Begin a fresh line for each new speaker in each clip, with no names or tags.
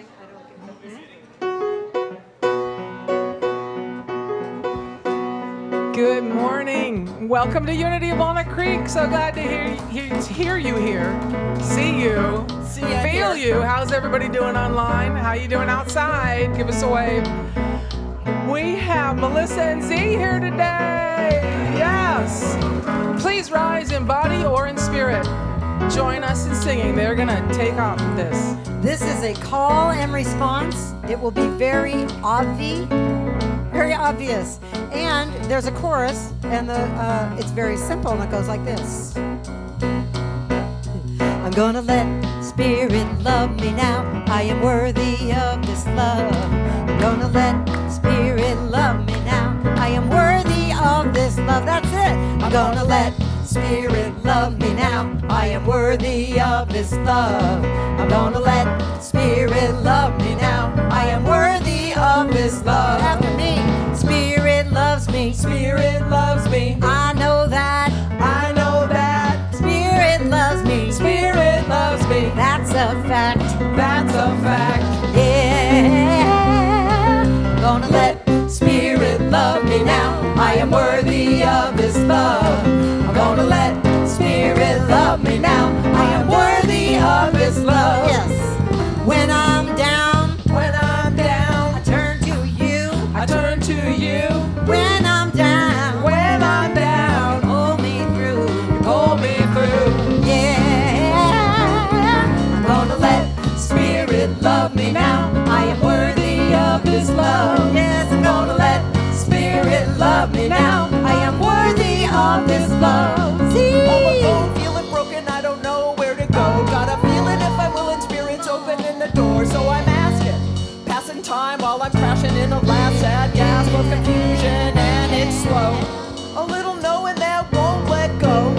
thing. I don't think that this.
Good morning. Welcome to Unity of Walnut Creek. So glad to hear you here, see you, feel you. How's everybody doing online? How you doing outside? Give us a wave. We have Melissa and Z here today. Yes. Please rise in body or in spirit. Join us in singing. They're going to take off this.
This is a call and response. It will be very obvious. And there's a chorus, and it's very simple, and it goes like this. I'm gonna let Spirit love me now. I am worthy of this love. I'm gonna let Spirit love me now. I am worthy of this love. That's it. I'm gonna let Spirit love me now. I am worthy of this love. I'm gonna let Spirit love me now. I am worthy of this love. After me, Spirit loves me.
Spirit loves me.
I know that.
I know that.
Spirit loves me.
Spirit loves me.
That's a fact.
That's a fact.
Yeah. Gonna let Spirit love me now. I am worthy of His love. I'm gonna let Spirit love me now. I am worthy of His love. Yes. When I'm down, I turn to you.
I turn to you.
When I'm down, hold me through.
Pull me through.
Yeah. I'm gonna let Spirit love me now. I am worthy of His love. Yes, I'm gonna let Spirit love me now. I am worthy of His love. See?
All alone, feeling broken, I don't know where to go. Got a feeling if I'm willing, Spirit's opening the door. So I'm asking, passing time while I'm crashing in a last sad gasp of confusion, and it's slow. A little knowing that won't let go.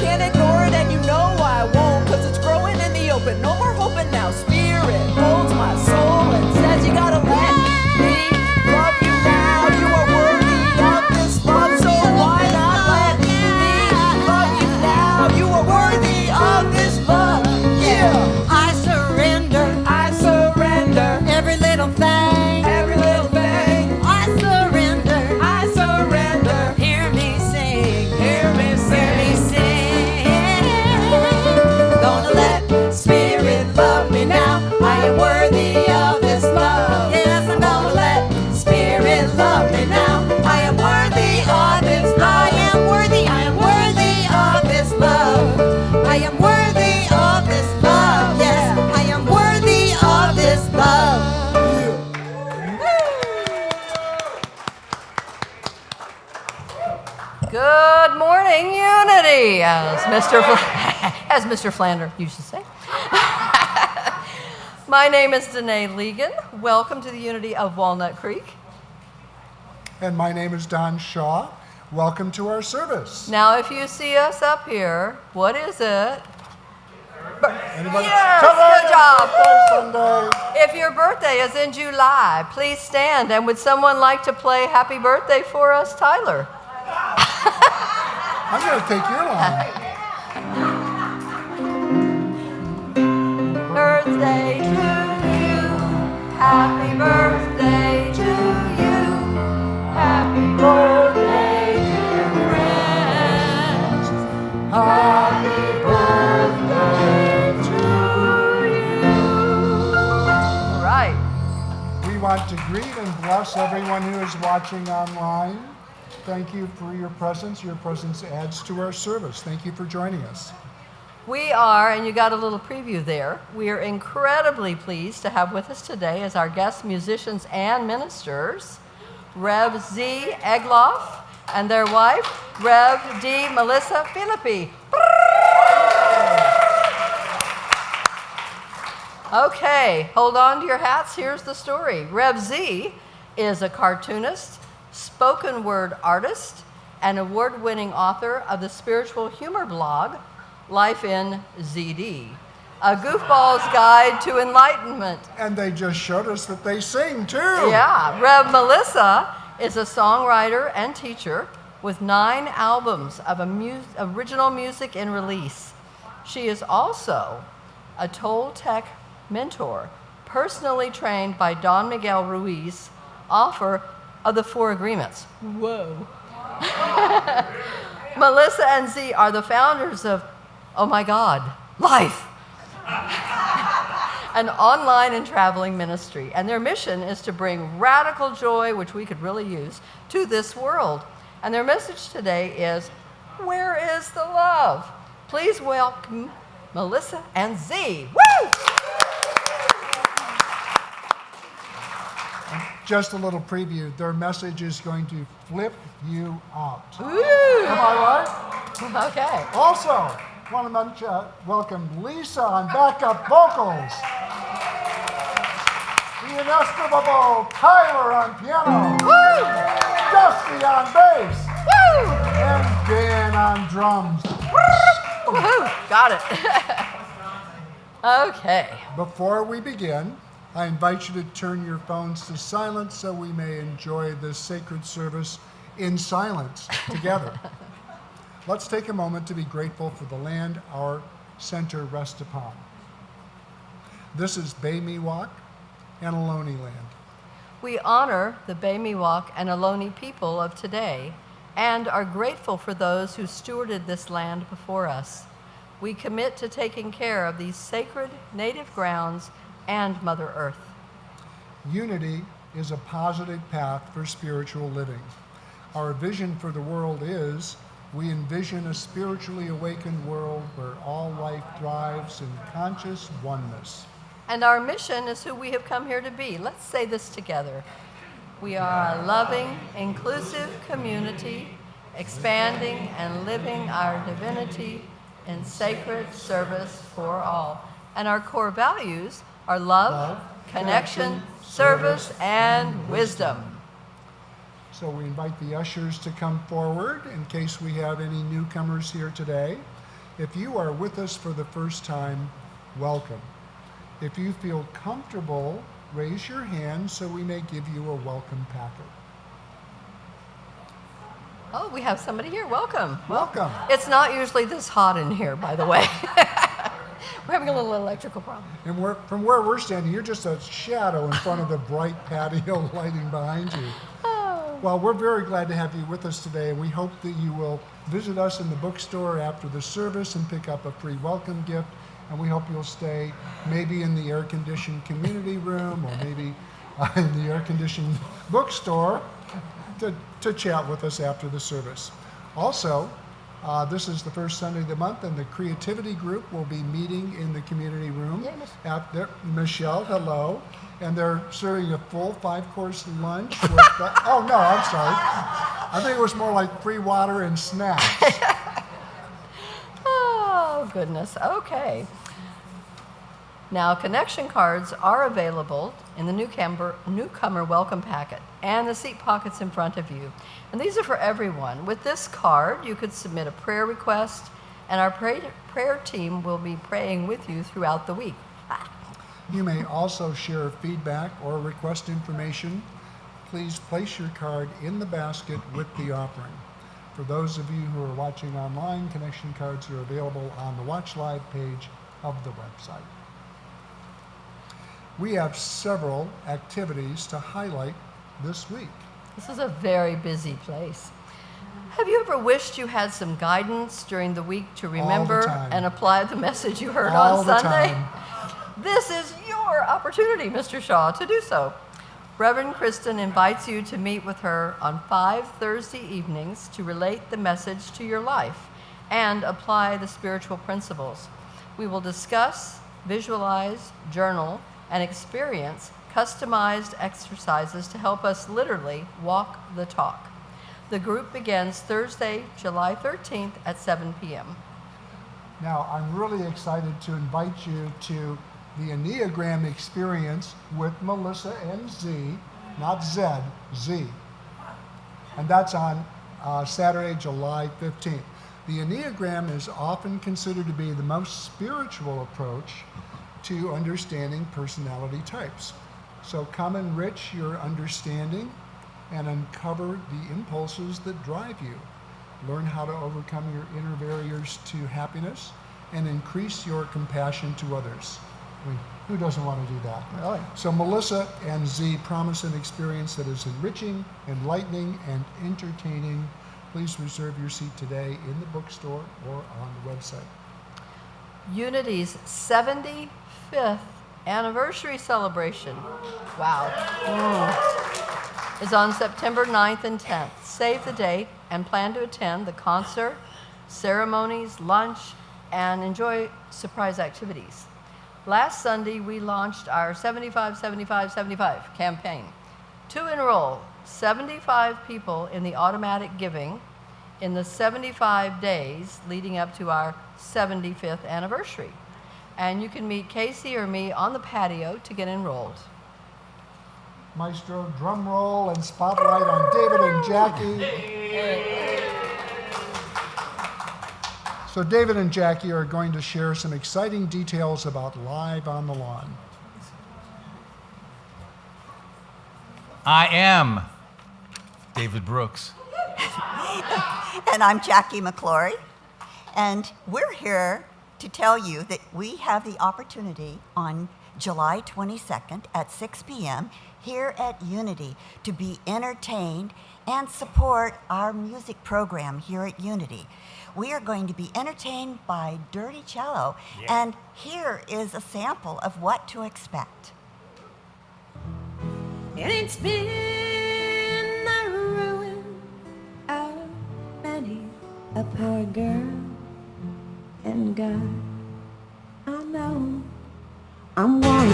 Can't ignore it, and you know I won't, cause it's growing in the open. No more hoping now. Spirit holds my soul and says you gotta let me love you now. You are worthy of this love, so why not let me love you now? You are worthy of this love. Yeah.
I surrender every little thing.
Every little thing.
I surrender. Hear me sing.
Hear me
sing. Gonna let Spirit love me now. I am worthy of this love. Yes, I'm gonna let Spirit love me now. I am worthy of this love. I am worthy of this love. I am worthy of this love. Yes, I am worthy of this love.
Good morning, Unity, as Mr. Flander used to say. My name is Danae Legan. Welcome to the Unity of Walnut Creek.
And my name is Don Shaw. Welcome to our service.
Now, if you see us up here, what is it?
Anybody?
Yes,
Sunday,
good job.
Sunday.
If your birthday is in July, please stand. And would someone like to play Happy Birthday for us, Tyler?
I'm going to take your line.
Birthday to you. Happy birthday to you. Happy birthday, dear friends. Happy birthday to you. All right.
We want to greet and bless everyone who is watching online. Thank you for your presence. Your presence adds to our service. Thank you for joining us.
We are, and you got a little preview there, we are incredibly pleased to have with us today as our guest musicians and ministers, Rev. Z. Egloff and their wife, Rev. D. Melissa Phillippe. Okay, hold on to your hats. Here's the story. Rev. Z is a cartoonist, spoken word artist, and award-winning author of the spiritual humor blog, Life in ZD, a goofball's guide to enlightenment.
And they just showed us that they sing too.
Yeah, Rev. Melissa is a songwriter and teacher with 9 albums of original music in release. She is also a Toltec mentor, personally trained by Don Miguel Ruiz, author of the Four Agreements. Whoa. Melissa and Z are the founders of, oh my God, Life, an online and traveling ministry. And their mission is to bring radical joy, which we could really use, to this world. And their message today is, where is the love? Please welcome Melissa and Z. Woo!
Just a little preview. Their message is going to flip you out.
Ooh.
Am I right?
Okay.
Also, want to welcome Lisa on backup vocals. The inestimable Tyler on piano.
Woo!
Dusty on bass.
Woo!
And Dan on drums.
Woohoo! Got it. Okay.
Before we begin, I invite you to turn your phones to silent so we may enjoy this sacred service in silence together. Let's take a moment to be grateful for the land our center rests upon. This is Bay Miwok and Ohlone land.
We honor the Bay Miwok and Ohlone people of today and are grateful for those who stewarded this land before us. We commit to taking care of these sacred native grounds and Mother Earth.
Unity is a positive path for spiritual living. Our vision for the world is, we envision a spiritually awakened world where all life thrives in conscious oneness.
And our mission is who we have come here to be. Let's say this together. We are a loving, inclusive community, expanding and living our divinity in sacred service for all. And our core values are love, connection, service, and wisdom.
So we invite the ushers to come forward in case we have any newcomers here today. If you are with us for the first time, welcome. If you feel comfortable, raise your hand so we may give you a welcome packet.
Oh, we have somebody here. Welcome.
Welcome.
It's not usually this hot in here, by the way. We're having a little electrical problem.
And from where we're standing, you're just a shadow in front of the bright patio lighting behind you.
Oh.
Well, we're very glad to have you with us today, and we hope that you will visit us in the bookstore after the service and pick up a free welcome gift. And we hope you'll stay maybe in the air-conditioned community room or maybe in the air-conditioned bookstore to chat with us after the service. Also, this is the first Sunday of the month, and the Creativity Group will be meeting in the community room.
Yeah,
Michelle, hello. And they're serving a full 5-course lunch with oh, no, I'm sorry. I think it was more like free water and snacks.
Oh, goodness. Okay. Now, connection cards are available in the newcomer welcome packet and the seat pockets in front of you. And these are for everyone. With this card, you could submit a prayer request, and our prayer team will be praying with you throughout the week.
You may also share feedback or request information. Please place your card in the basket with the offering. For those of you who are watching online, connection cards are available on the Watch Live page of the website. We have several activities to highlight this week.
This is a very busy place. Have you ever wished you had some guidance during the week to remember and apply the message you heard on Sunday?
Time.
This is your opportunity, Mr. Shaw, to do so. Reverend Kristen invites you to meet with her on 5 Thursday evenings to relate the message to your life and apply the spiritual principles. We will discuss, visualize, journal, and experience customized exercises to help us literally walk the talk. The group begins Thursday, July 13th at 7 p.m.
Now, I'm really excited to invite you to the Enneagram experience with Melissa and Z, not Zed, Z. And that's on Saturday, July 15th. The Enneagram is often considered to be the most spiritual approach to understanding personality types. So come enrich your understanding and uncover the impulses that drive you. Learn how to overcome your inner barriers to happiness and increase your compassion to others. We Who doesn't want to do that?
Really?
So Melissa and Z promise an experience that is enriching, enlightening, and entertaining. Please reserve your seat today in the bookstore or on the website.
Unity's 75th anniversary celebration. Wow. Is on September 9th and 10th. Save the date and plan to attend the concert, ceremonies, lunch, and enjoy surprise activities. Last Sunday, we launched our 75, 75, 75 campaign to enroll 75 people in the automatic giving in the 75 days leading up to our 75th anniversary. And you can meet Casey or me on the patio to get enrolled.
Maestro, drum roll and spotlight on David and Jackie. So David and Jackie are going to share some exciting details about Live on the Lawn.
I am David Brooks.
And I'm Jackie McClory. And we're here to tell you that we have the opportunity on July 22nd at 6 p.m. here at Unity to be entertained and support our music program here at Unity. We are going to be entertained by Dirty Cello, and here is a sample of what to expect.
And it's been the ruin of many a poor girl. And God, I know I'm one.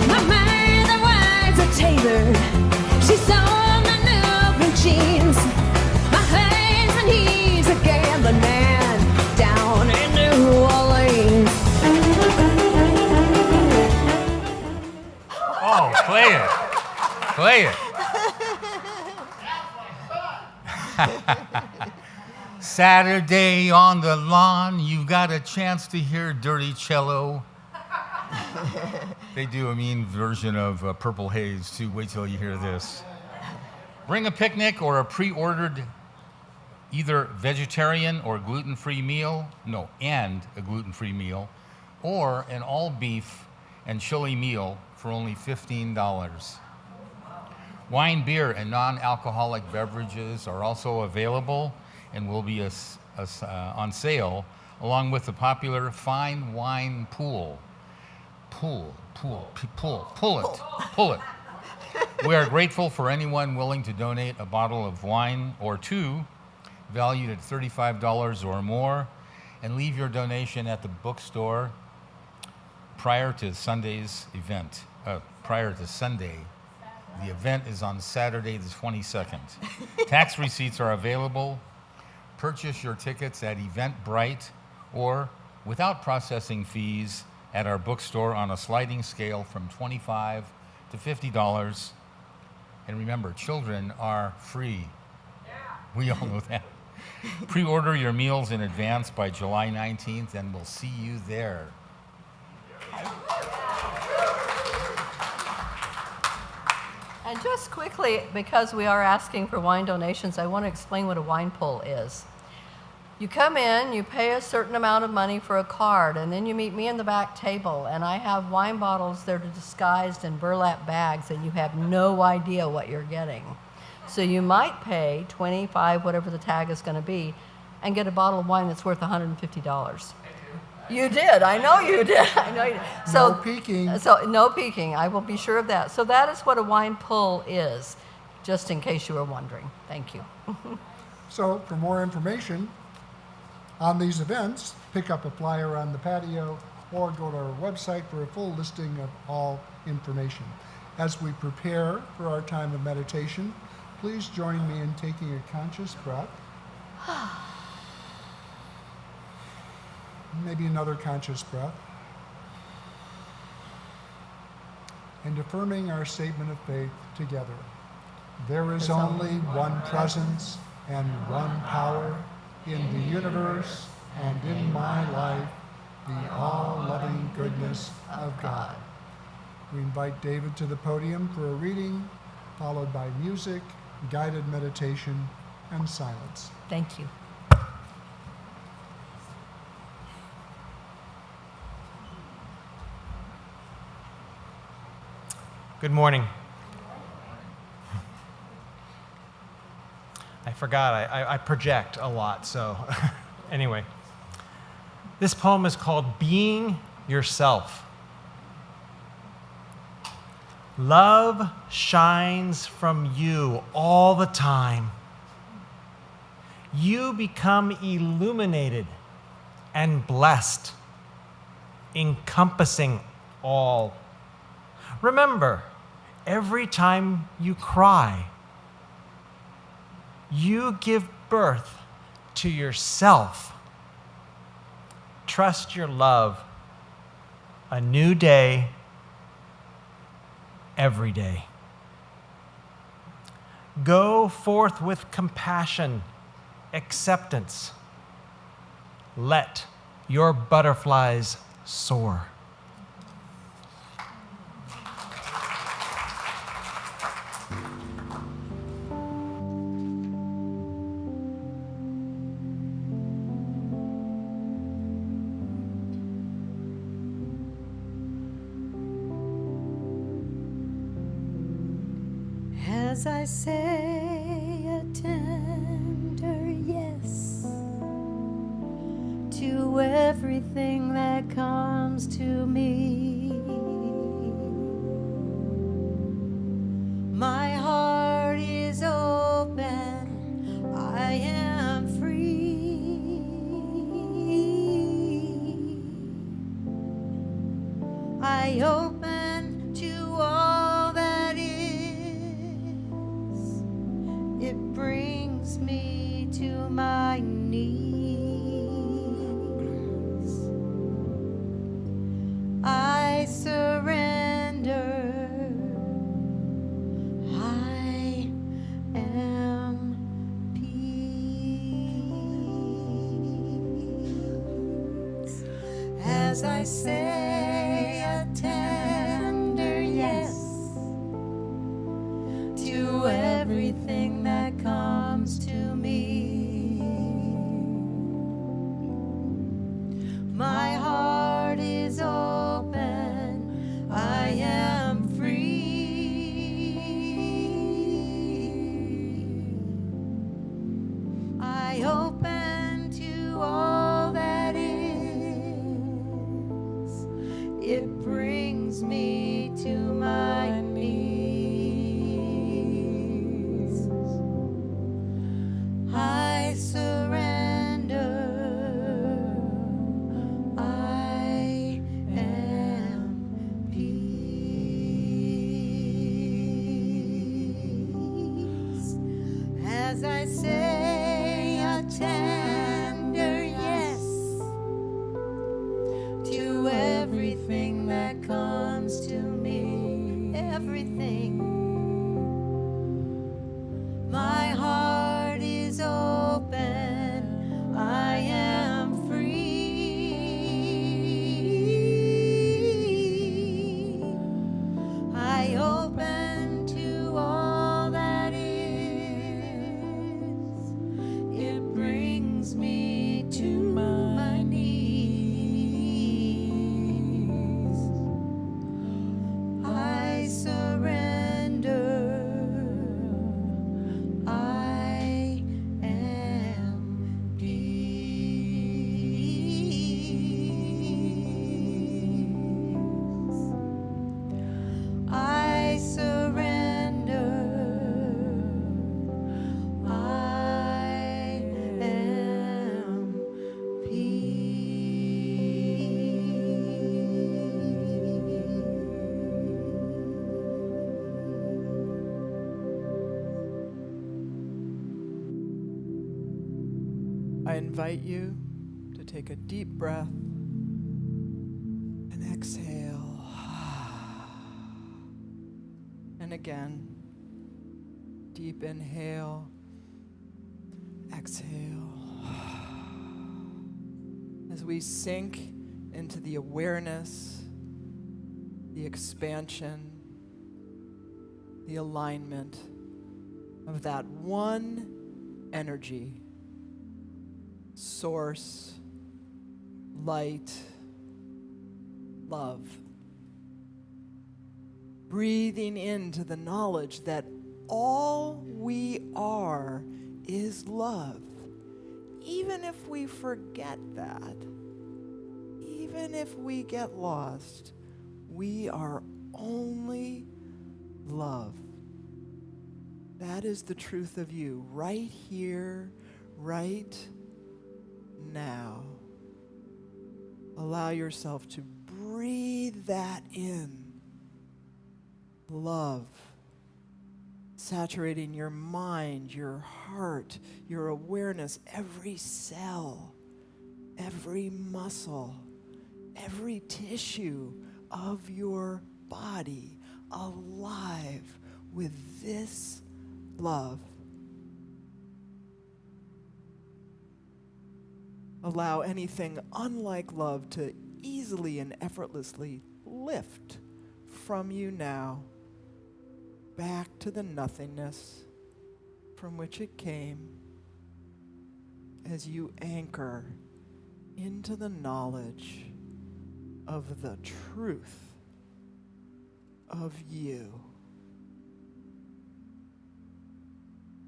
My mother was a tailor. She sewed my new blue jeans. My husband, he's a gambling man down in New Orleans.
Oh, play it. Play it. Saturday on the lawn, you got a chance to hear Dirty Cello. They do a mean version of Purple Haze, too. Wait till you hear this. Bring a picnic or a pre-ordered either vegetarian or gluten-free meal, and a gluten-free meal, or an all-beef and chili meal for only $15. Wine, beer, and non-alcoholic beverages are also available and will be on sale, along with the popular fine wine pool. Pull it. We are grateful for anyone willing to donate a bottle of wine or two, valued at $35 or more, and leave your donation at the bookstore prior to Sunday's event. Prior to Sunday. The event is on Saturday the 22nd. Tax receipts are available. Purchase your tickets at Eventbrite or without processing fees at our bookstore on a sliding scale from $25 to $50. And remember, children are free. We all know that. Pre-order your meals in advance by July 19th, and we'll see you there.
And just quickly, because we are asking for wine donations, I want to explain what a wine pull is. You come in, you pay a certain amount of money for a card, and then you meet me in the back table, and I have wine bottles that are disguised in burlap bags, and you have no idea what you're getting. So you might pay $25, whatever the tag is going to be, and get a bottle of wine that's worth $150. You did. I know you did. I know you did. So,
No peeking.
So no peeking. I will be sure of that. So that is what a wine pull is, just in case you were wondering. Thank you.
So for more information on these events, pick up a flyer on the patio or go to our website for a full listing of all information. As we prepare for our time of meditation, please join me in taking a conscious breath. Maybe another conscious breath. And affirming our statement of faith together. There is only one presence and one power in the universe and in my life, the all-loving goodness of God. We invite David to the podium for a reading, followed by music, guided meditation, and silence.
Thank you.
Good morning. I forgot, I project a lot, so anyway. This poem is called Being Yourself. Love shines from you all the time. You become illuminated and blessed, encompassing all. Remember, every time you cry, you give birth to yourself. Trust your love. A new day, every day. Go forth with compassion, acceptance. Let your butterflies soar.
As I say a tender yes to everything that comes to me, my heart is open, I am free. I open to all that is. It brings me to my knees. I surrender. I am peace. As I say a tender yes to everything that comes to me, my heart is open, I am free. I open to all that is. It brings me to my knees. I surrender. I am peace. As I say a tender yes to everything that comes to me, everything. My heart is open, I am free. I open to all that is. It brings me to my knees. I surrender. I am peace. I surrender. I am
I invite you to take a deep breath and exhale. And again, deep inhale, exhale. As we sink into the awareness, the expansion, the alignment of that one energy, source, light, love. Breathing into the knowledge that all we are is love. Even if we forget that, even if we get lost, we are only love. That is the truth of you right here, right now. Allow yourself to breathe that in. Love. Saturating your mind, your heart, your awareness, every cell, every muscle, every tissue of your body alive with this love. Allow anything unlike love to easily and effortlessly lift from you now back to the nothingness from which it came as you anchor into the knowledge of the truth of you.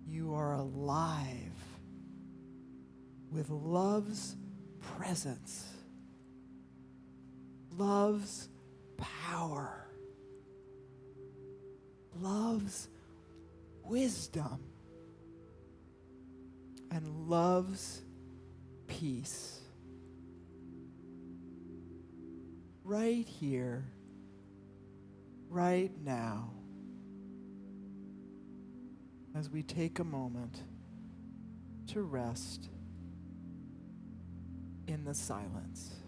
You are alive with love's presence, love's power, love's wisdom, and love's peace. Right here, right now, as we take a moment to rest in the silence.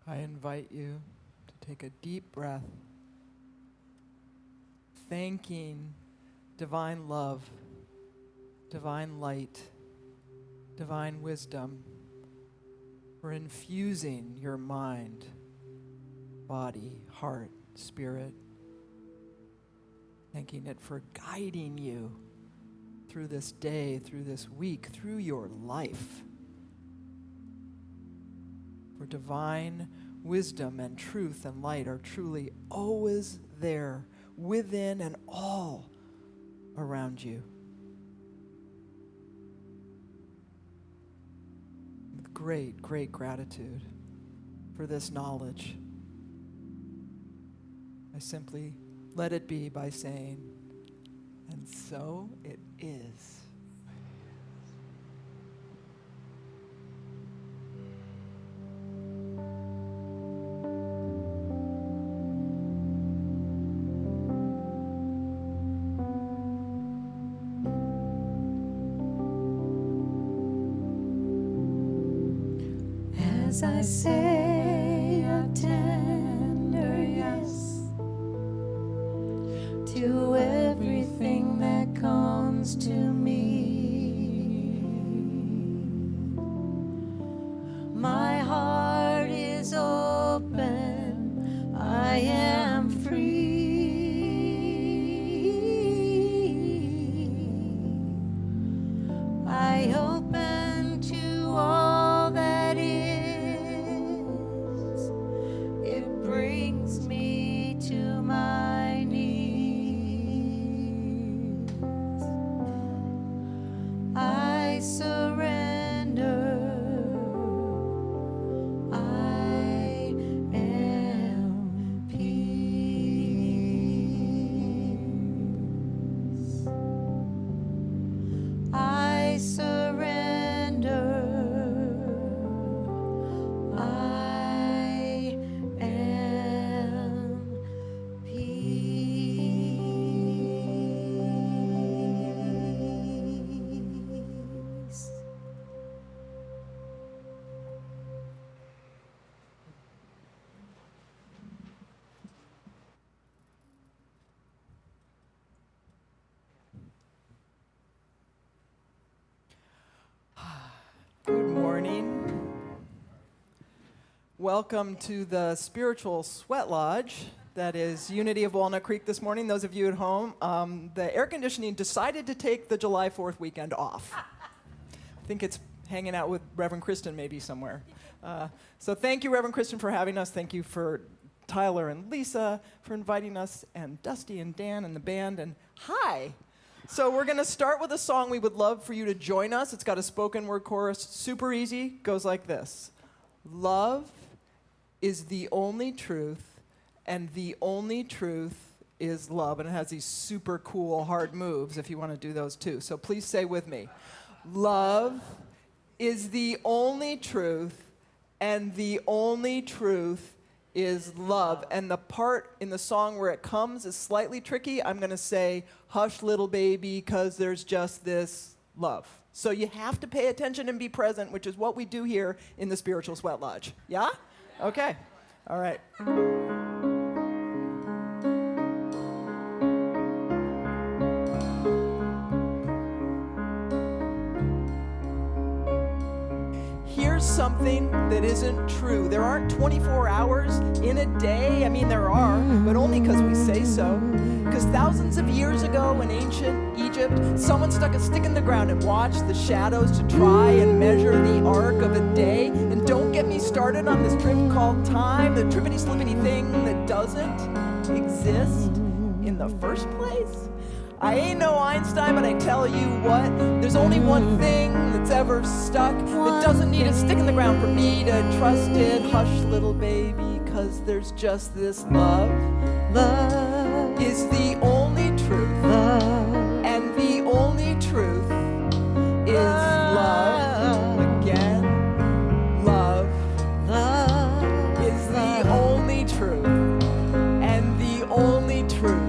I invite you to take a deep breath, thanking divine love, divine light, divine wisdom for infusing your mind, body, heart, spirit, thanking it for guiding you through this day, through this week, through your life. For divine wisdom and truth and light are truly always there, within and all around you. great, great gratitude for this knowledge. I simply let it be by saying, and so it is.
As I say a tender yes to everything that comes to me, my heart is open, I am free. I open to all that is. It brings me to my knees. I surrender. I am peace. I surrender. I am peace.
Good morning. Welcome to the spiritual sweat lodge that is Unity of Walnut Creek this morning. Those of you at home, the air conditioning decided to take the July 4th weekend off. I think it's hanging out with Reverend Kristen maybe somewhere. So thank you, Reverend Kristen, for having us. Thank you for Tyler and Lisa for inviting us, and Dusty and Dan and the band, and hi. So we're going to start with a song we would love for you to join us. It's got a spoken word chorus, super easy, goes like this. Love is the only truth, and the only truth is love. And it has these super cool hard moves if you want to do those too. So please say with me. Love is the only truth, and the only truth is love. And the part in the song where it comes is slightly tricky. I'm going to say, hush, little baby, because there's just this love. So you have to pay attention and be present, which is what we do here in the Spiritual Sweat Lodge. Yeah? Okay. All right. Here's something that isn't true. There aren't 24 hours in a day. I mean, there are, but only because we say so. Because thousands of years ago in ancient Egypt, someone stuck a stick in the ground and watched the shadows to try and measure the arc of a day. And don't get me started on this trip called time, the trippity-slippity thing that doesn't exist in the first place. I ain't no Einstein, but I tell you what, there's only one thing that's ever stuck that doesn't need a stick in the ground for me to trust it. Hush, little baby, 'cause there's just this love. Love is the only truth, and the only truth is love. Again, love is the only truth, and the only truth.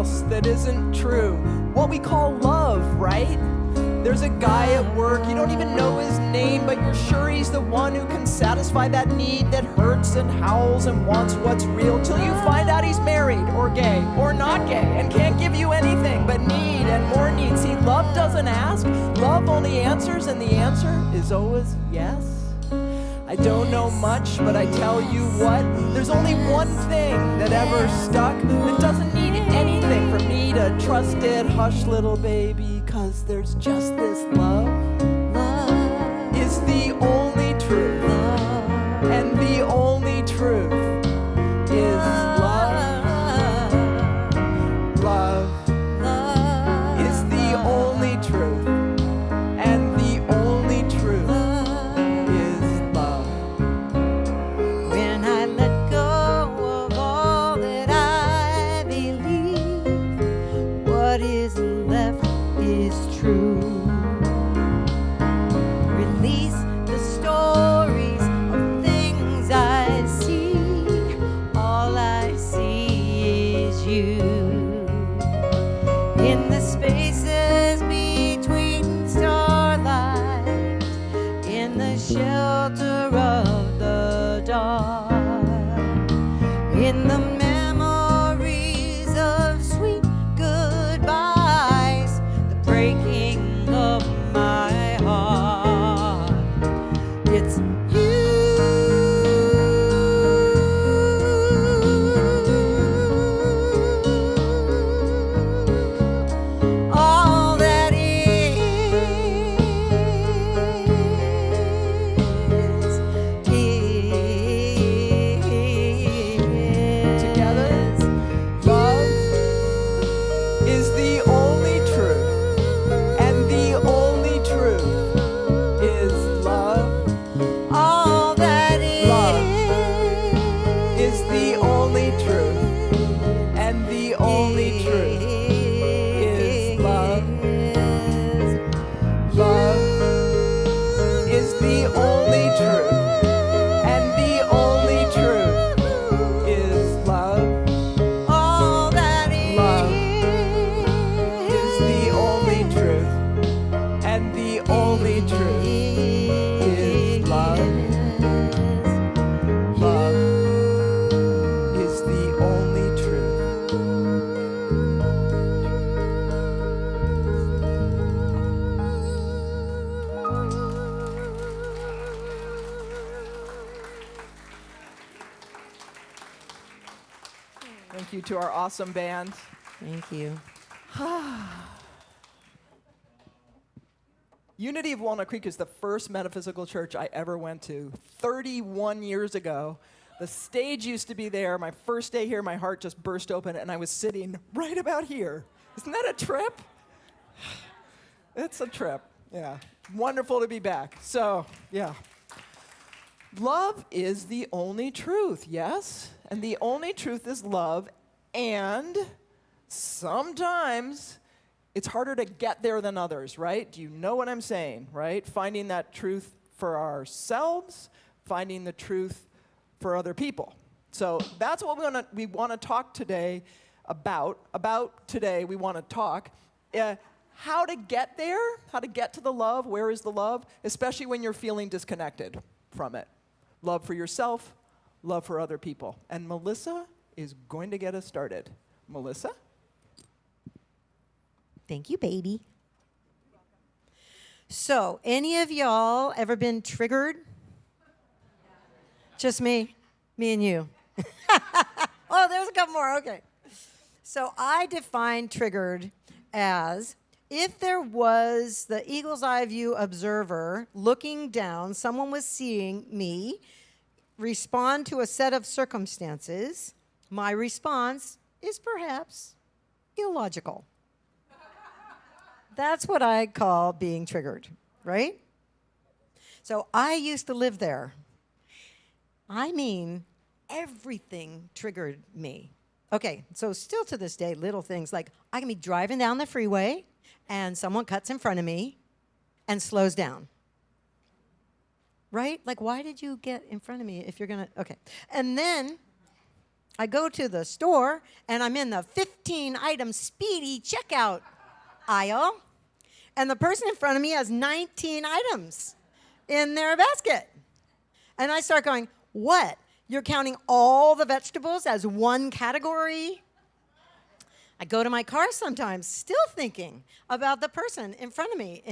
else that isn't true. What we call love, right? There's a guy at work, you don't even know his name, but you're sure he's the one who can satisfy that need that hurts and howls and wants what's real, till you find out he's married or gay or not gay and can't give you anything but need and more need. See, love doesn't ask, love only answers, and the answer is always yes. I don't know much, but I tell you what, there's only one thing that ever stuck that doesn't need anything for me to trust it. Hush, little baby, 'cause there's just this love. Love is the only truth, and the only truth is love. Love is the only truth, and the only truth is love.
When I let go of all that I believe, what is left is true. Release the stories of things I see. All I see is you. In the spaces between starlight, in the shelter of the dark, in the memories of sweet goodbyes, the breaking of my heart. It's you. All that is.
Together, love is the only truth, and the only truth is love.
All that is.
Love is the only truth, and the only truth is love. Love is the only truth, and the only truth is love.
All that is.
Love is the only truth, and the only truth is love. Love is the only truth. Thank you to our awesome band.
Thank you.
Unity of Walnut Creek is the first metaphysical church I ever went to 31 years ago. The stage used to be there. My first day here, my heart just burst open, and I was sitting right about here. Isn't that a trip? It's a trip, yeah. Wonderful to be back. So, yeah. Love is the only truth, yes? And the only truth is love, and sometimes it's harder to get there than others, right? Do you know what I'm saying, right? Finding that truth for ourselves, finding the truth for other people. So that's what we want to talk today about. We want to talk how to get there, how to get to the love. Where is the love? Especially when you're feeling disconnected from it. Love for yourself, love for other people. And Melissa is going to get us started. Melissa?
Thank you, baby. So, any of y'all ever been triggered? Just me? Me and you. Oh, there's a couple more. Okay. So, I define triggered as if there was the eagle's eye view observer looking down, someone was seeing me respond to a set of circumstances, my response is perhaps illogical. That's what I call being triggered, right? So I used to live there. I mean, everything triggered me. Okay, so still to this day, little things like I can be driving down the freeway and someone cuts in front of me and slows down. Right? Like, why did you get in front of me if you're going to, okay. And then I go to the store, and I'm in the 15-item speedy checkout aisle, and the person in front of me has 19 items in their basket. And I start going, what? You're counting all the vegetables as one category? I go to my car sometimes still thinking about the person in front of me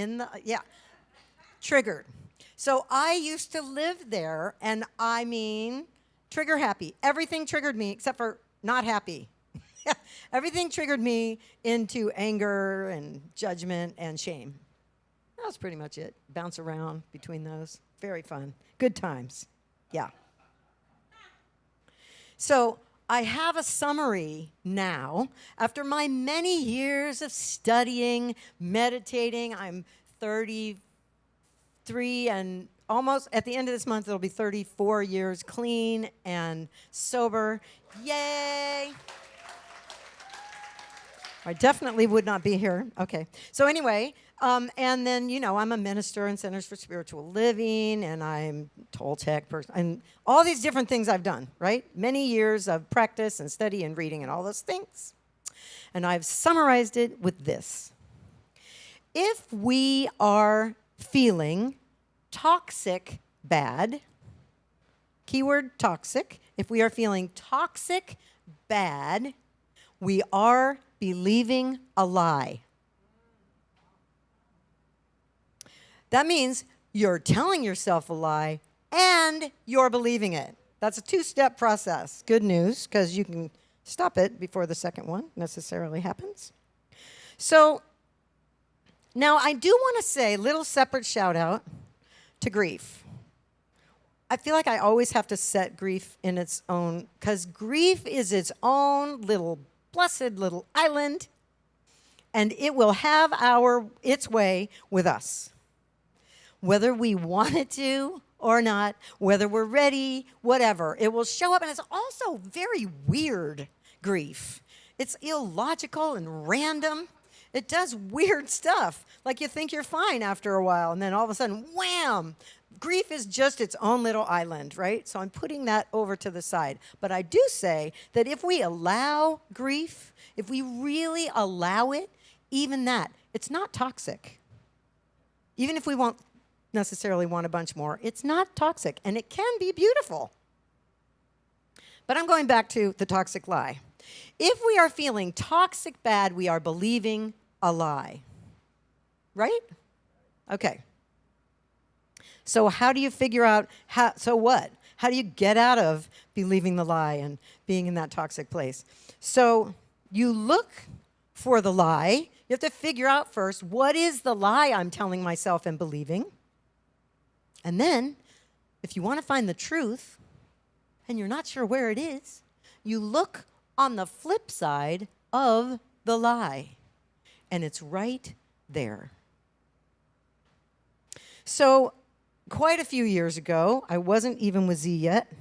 triggered. So I used to live there, and I mean, trigger happy. Everything triggered me except for not happy. Everything triggered me into anger and judgment and shame. That was pretty much it. Bounce around between those. Very fun. Good times. Yeah. So I have a summary now. After my many years of studying, meditating, I'm 33 and almost at the end of this month, it'll be 34 years clean and sober. Yay! I definitely would not be here. Okay. So anyway, and then, I'm a minister in Centers for Spiritual Living, and I'm Toltec person, and all these different things I've done, right? Many years of practice and study and reading and all those things. And I've summarized it with this. If we are feeling toxic bad, keyword toxic, if we are feeling toxic bad, we are believing a lie. That means you're telling yourself a lie and you're believing it. That's a two-step process. Good news, because you can stop it before the second one necessarily happens. So now I do want to say a little separate shout out to grief. I feel like I always have to set grief in its own, because grief is its own blessed little island, and it will have its way with us. Whether we want it to or not, whether we're ready, whatever, it will show up, and it's also very weird grief. It's illogical and random. It does weird stuff, like you think you're fine after a while, and then all of a sudden, wham! Grief is just its own little island, right? So I'm putting that over to the side. But I do say that if we allow grief, if we really allow it, even that, it's not toxic. Even if we won't necessarily want a bunch more, it's not toxic, and it can be beautiful. But I'm going back to the toxic lie. If we are feeling toxic bad, we are believing a lie. Right? Okay. So how do you figure out, so what? How do you get out of believing the lie and being in that toxic place? So you look for the lie. You have to figure out first, what is the lie I'm telling myself and believing? And then, if you want to find the truth, and you're not sure where it is, you look on the flip side of the lie. And it's right there. So, quite a few years ago, I wasn't even with Z yet.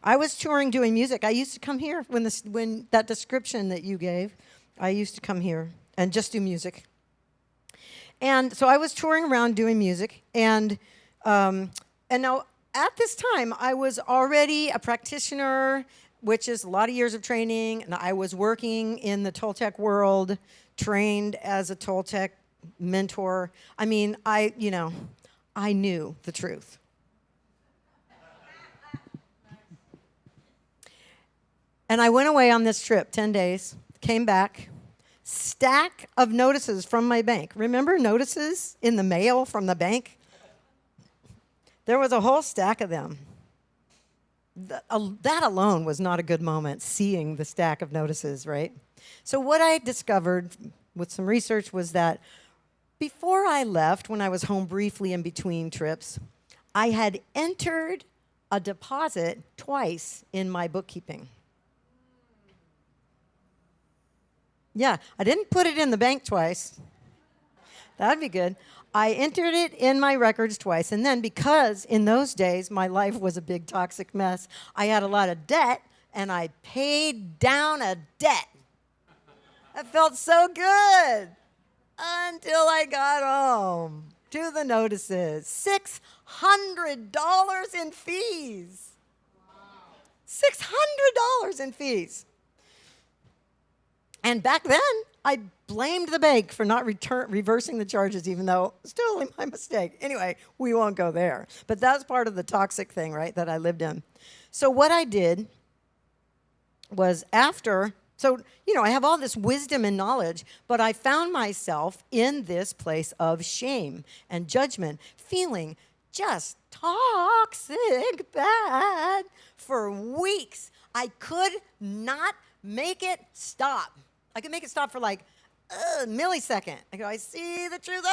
I was touring doing music. I used to come here when that description that you gave, I used to come here and just do music. And so I was touring around doing music, and now at this time I was already a practitioner, which is a lot of years of training, and I was working in the Toltec world, trained as a Toltec mentor. I mean, I knew the truth. And I went away on this trip, 10 days, came back, stack of notices from my bank. Remember notices in the mail from the bank? There was a whole stack of them. That alone was not a good moment, seeing the stack of notices, right? So what I discovered with some research was that before I left, when I was home briefly in between trips, I had entered a deposit twice in my bookkeeping. Yeah, I didn't put it in the bank twice. That'd be good. I entered it in my records twice, and then because in those days my life was a big toxic mess, I had a lot of debt, and I paid down a debt. That felt so good until I got home to the notices. $600 in fees. $600 in fees. And back then, I blamed the bank for not reversing the charges, even though it's totally my mistake. Anyway, we won't go there. But that's part of the toxic thing, right, that I lived in. So what I did was I have all this wisdom and knowledge, but I found myself in this place of shame and judgment, feeling just toxic bad for weeks. I could not make it stop. I could make it stop for like a millisecond. I go, I see the truth.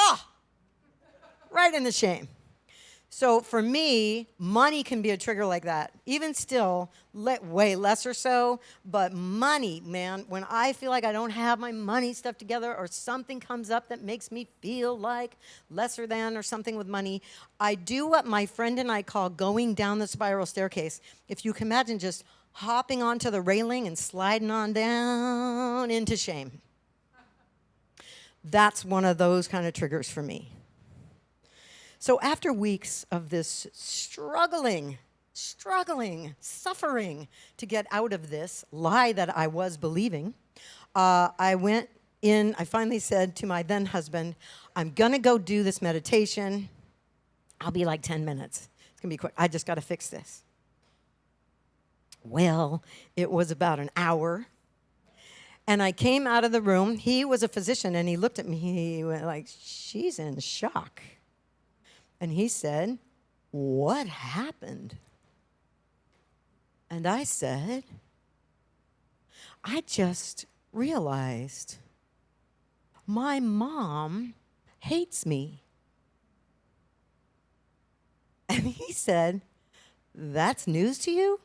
Right in the shame. So for me, money can be a trigger like that. Even still, way less or so, but money, man, when I feel like I don't have my money stuff together or something comes up that makes me feel like lesser than or something with money, I do what my friend and I call going down the spiral staircase. If you can imagine just hopping onto the railing and sliding on down into shame. That's one of those kind of triggers for me. So after weeks of this struggling, suffering to get out of this lie that I was believing, I finally said to my then husband, I'm going to go do this meditation. I'll be like 10 minutes. It's going to be quick. I just got to fix this. Well, it was about an hour. And I came out of the room. He was a physician, and he looked at me. He went like, she's in shock. And he said, what happened? And I said, I just realized my mom hates me. And he said, that's news to you?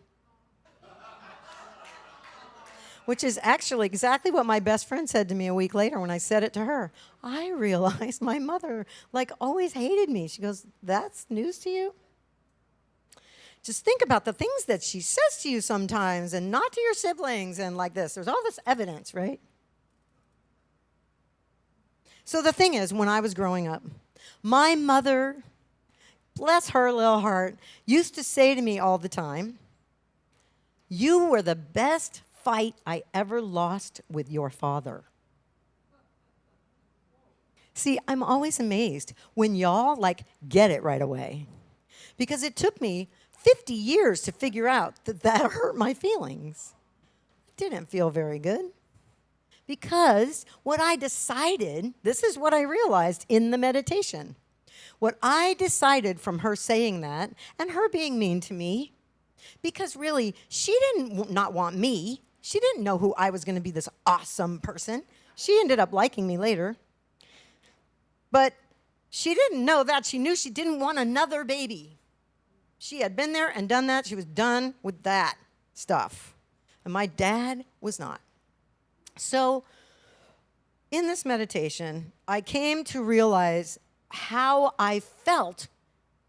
Which is actually exactly what my best friend said to me a week later when I said it to her. I realized my mother, always hated me. She goes, that's news to you? Just think about the things that she says to you sometimes and not to your siblings and like this. There's all this evidence, right? So the thing is, when I was growing up, my mother, bless her little heart, used to say to me all the time, you were the best fight I ever lost with your father. See, I'm always amazed when y'all get it right away. Because it took me 50 years to figure out that hurt my feelings. It didn't feel very good. Because what I decided, this is what I realized in the meditation. What I decided from her saying that and her being mean to me, because really, she didn't not want me. She didn't know who I was going to be, this awesome person. She ended up liking me later. But she didn't know that. She knew she didn't want another baby. She had been there and done that. She was done with that stuff. And my dad was not. So in this meditation, I came to realize how I felt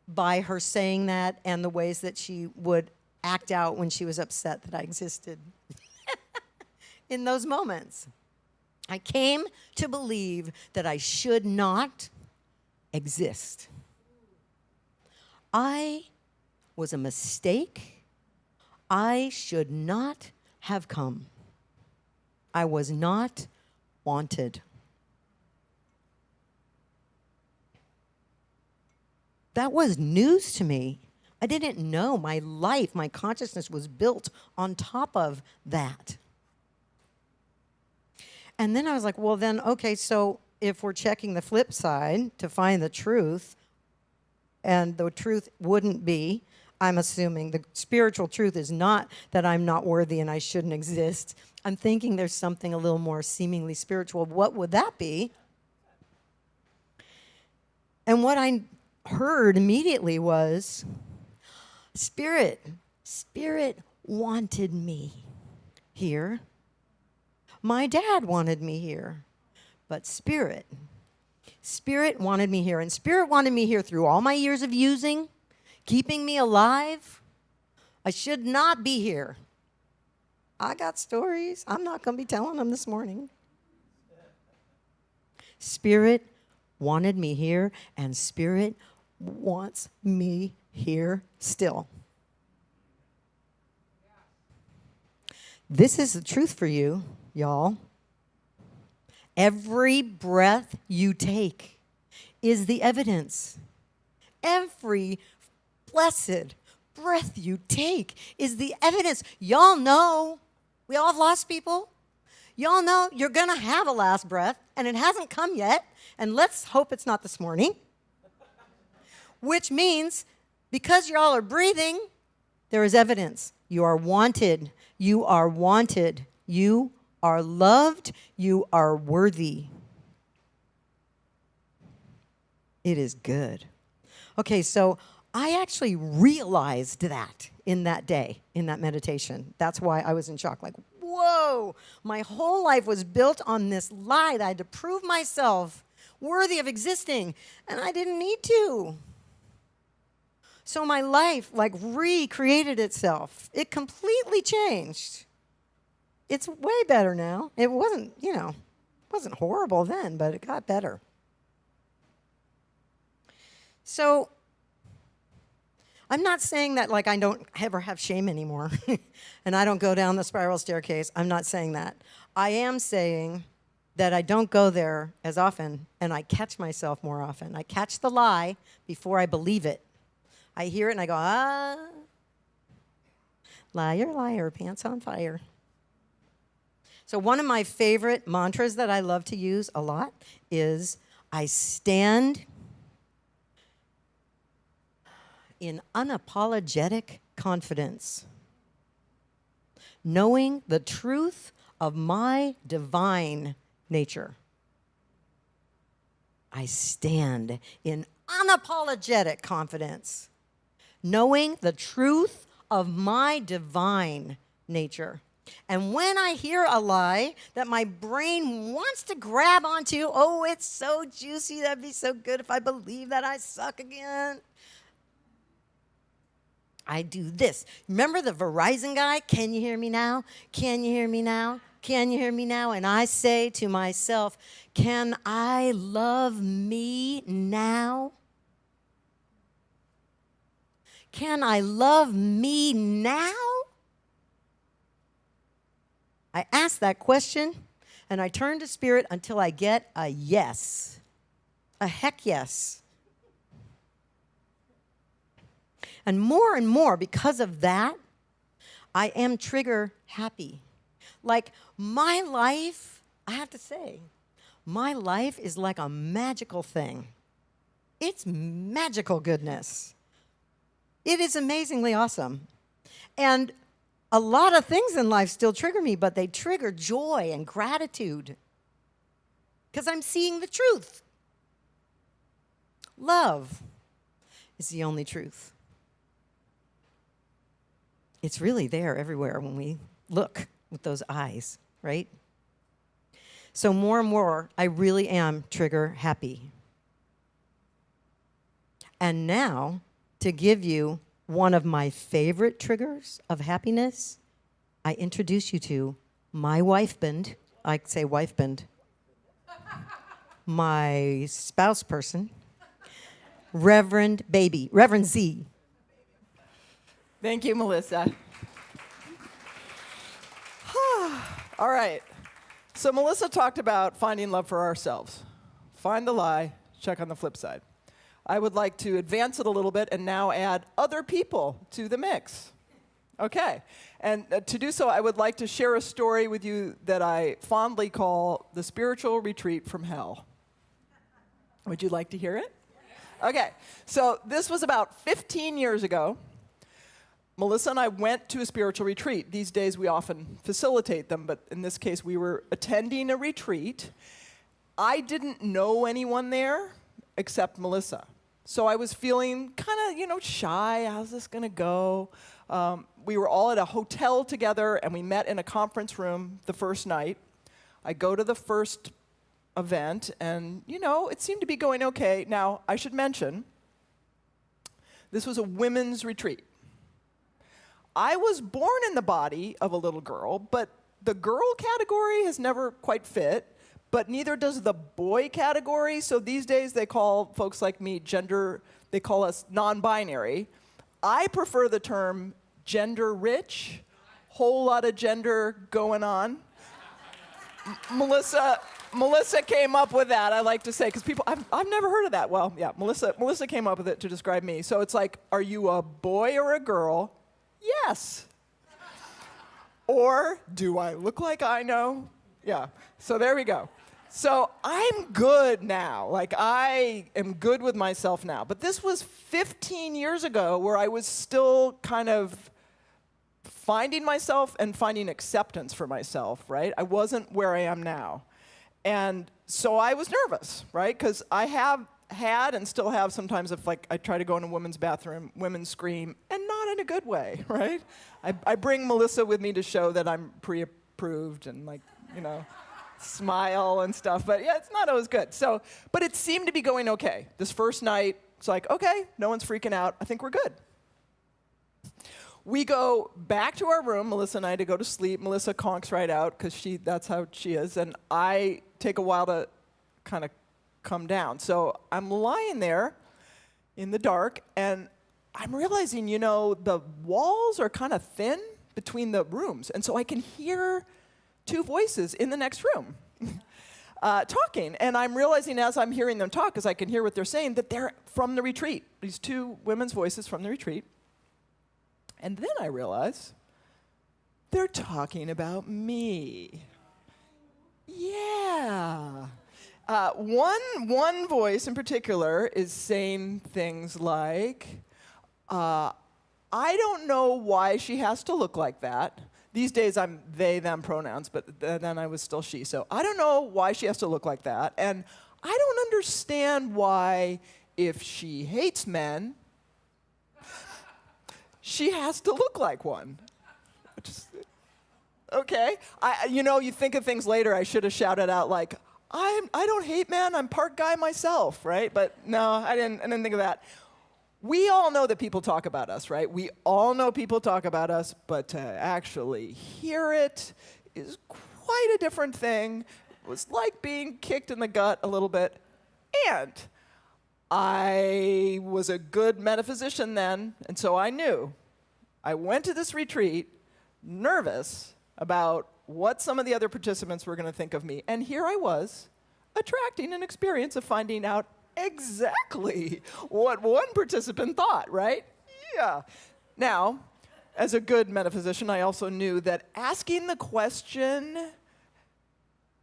by her saying that and the ways that she would act out when she was upset that I existed. In those moments, I came to believe that I should not exist. I was a mistake. I should not have come. I was not wanted. That was news to me. I didn't know my life, my consciousness was built on top of that. And then I was like, well, then, okay, so if we're checking the flip side to find the truth, and the truth wouldn't be, I'm assuming the spiritual truth is not that I'm not worthy and I shouldn't exist. I'm thinking there's something a little more seemingly spiritual. What would that be? And what I heard immediately was, Spirit wanted me here. My dad wanted me here, but Spirit wanted me here. And Spirit wanted me here through all my years of using, keeping me alive. I should not be here. I got stories. I'm not going to be telling them this morning. Spirit wanted me here, and Spirit wants me here still. This is the truth for you, y'all. Every breath you take is the evidence. Every blessed breath you take is the evidence. Y'all know, we all have lost people. Y'all know you're going to have a last breath, and it hasn't come yet, and let's hope it's not this morning. Which means, because y'all are breathing, there is evidence. You are wanted. You are wanted. You are loved. You are worthy. It is good. Okay, so I actually realized that in that day, in that meditation. That's why I was in shock. Like, whoa, my whole life was built on this lie that I had to prove myself worthy of existing, and I didn't need to. So my life like recreated itself. It completely changed. It's way better now. It wasn't, wasn't horrible then, but it got better. So I'm not saying that like I don't ever have shame anymore and I don't go down the spiral staircase. I'm not saying that. I am saying that I don't go there as often and I catch myself more often. I catch the lie before I believe it. I hear it and I go, liar, liar, pants on fire. So one of my favorite mantras that I love to use a lot is, I stand in unapologetic confidence, knowing the truth of my divine nature. I stand in unapologetic confidence, knowing the truth of my divine nature. And when I hear a lie that my brain wants to grab onto, oh, it's so juicy, that'd be so good if I believe that I suck again, I do this. Remember the Verizon guy? Can you hear me now? Can you hear me now? Can you hear me now? And I say to myself, can I love me now? Can I love me now? I ask that question, and I turn to Spirit until I get a yes. A heck yes. And more, because of that, I am trigger happy. Like, my life, I have to say, my life is like a magical thing. It's magical goodness. It is amazingly awesome. And a lot of things in life still trigger me, but they trigger joy and gratitude because I'm seeing the truth. Love is the only truth. It's really there everywhere when we look with those eyes, right? So more and more, I really am trigger happy. And now, to give you one of my favorite triggers of happiness, I introduce you to my wifeband. I say wifeband. My spouse person, Reverend Z.
Thank you, Melissa. All right. So Melissa talked about finding love for ourselves. Find the lie, check on the flip side. I would like to advance it a little bit and now add other people to the mix. Okay. And to do so, I would like to share a story with you that I fondly call the spiritual retreat from hell. Would you like to hear it? Okay. So this was about 15 years ago. Melissa and I went to a spiritual retreat. These days we often facilitate them, but in this case we were attending a retreat. I didn't know anyone there except Melissa. So I was feeling kind of, shy. How's this going to go? We were all at a hotel together, and we met in a conference room the first night. I go to the first event, and, it seemed to be going okay. Now, I should mention, this was a women's retreat. I was born in the body of a little girl, but the girl category has never quite fit. But neither does the boy category. So these days they call folks like me they call us non-binary. I prefer the term gender rich whole lot of gender going on. Melissa came up with that, I like to say, because people, I've never heard of that. Well, yeah, Melissa came up with it to describe me. So it's like, are you a boy or a girl? Yes. Or do I look like I know? Yeah. So there we go. So I'm good now. Like, I am good with myself now. But this was 15 years ago where I was still kind of finding myself and finding acceptance for myself, right? I wasn't where I am now. And so I was nervous, right? Because I have had and still have sometimes if like I try to go in a women's bathroom, women scream, and not in a good way, right? I bring Melissa with me to show that I'm pre-approved and like, you know, smile and stuff. But yeah, it's not always good. So, but it seemed to be going okay. This first night, it's like, okay, no one's freaking out. I think we're good. We go back to our room, Melissa and I, to go to sleep. Melissa conks right out because that's how she is. And I take a while to kind of come down. So I'm lying there in the dark, and I'm realizing, you know, the walls are kind of thin between the rooms. And so I can hear two voices in the next room talking. And I'm realizing as I'm hearing them talk, because I can hear what they're saying, that they're from the retreat. These two women's voices from the retreat. And then I realize they're talking about me. Yeah. One voice in particular is saying things like, I don't know why she has to look like that. These days I'm they, them pronouns, but then I was still she. So I don't know why she has to look like that. And I don't understand why, if she hates men, she has to look like one. Okay. You think of things later, I should have shouted out like, I don't hate men, I'm part guy myself, right? But no, I didn't think of that. We all know that people talk about us, right? We all know people talk about us, but to actually hear it is quite a different thing. It was like being kicked in the gut a little bit. And I was a good metaphysician then, and so I knew. I went to this retreat nervous about what some of the other participants were going to think of me. And here I was, attracting an experience of finding out exactly what one participant thought, right? Yeah. Now, as a good metaphysician, I also knew that asking the question,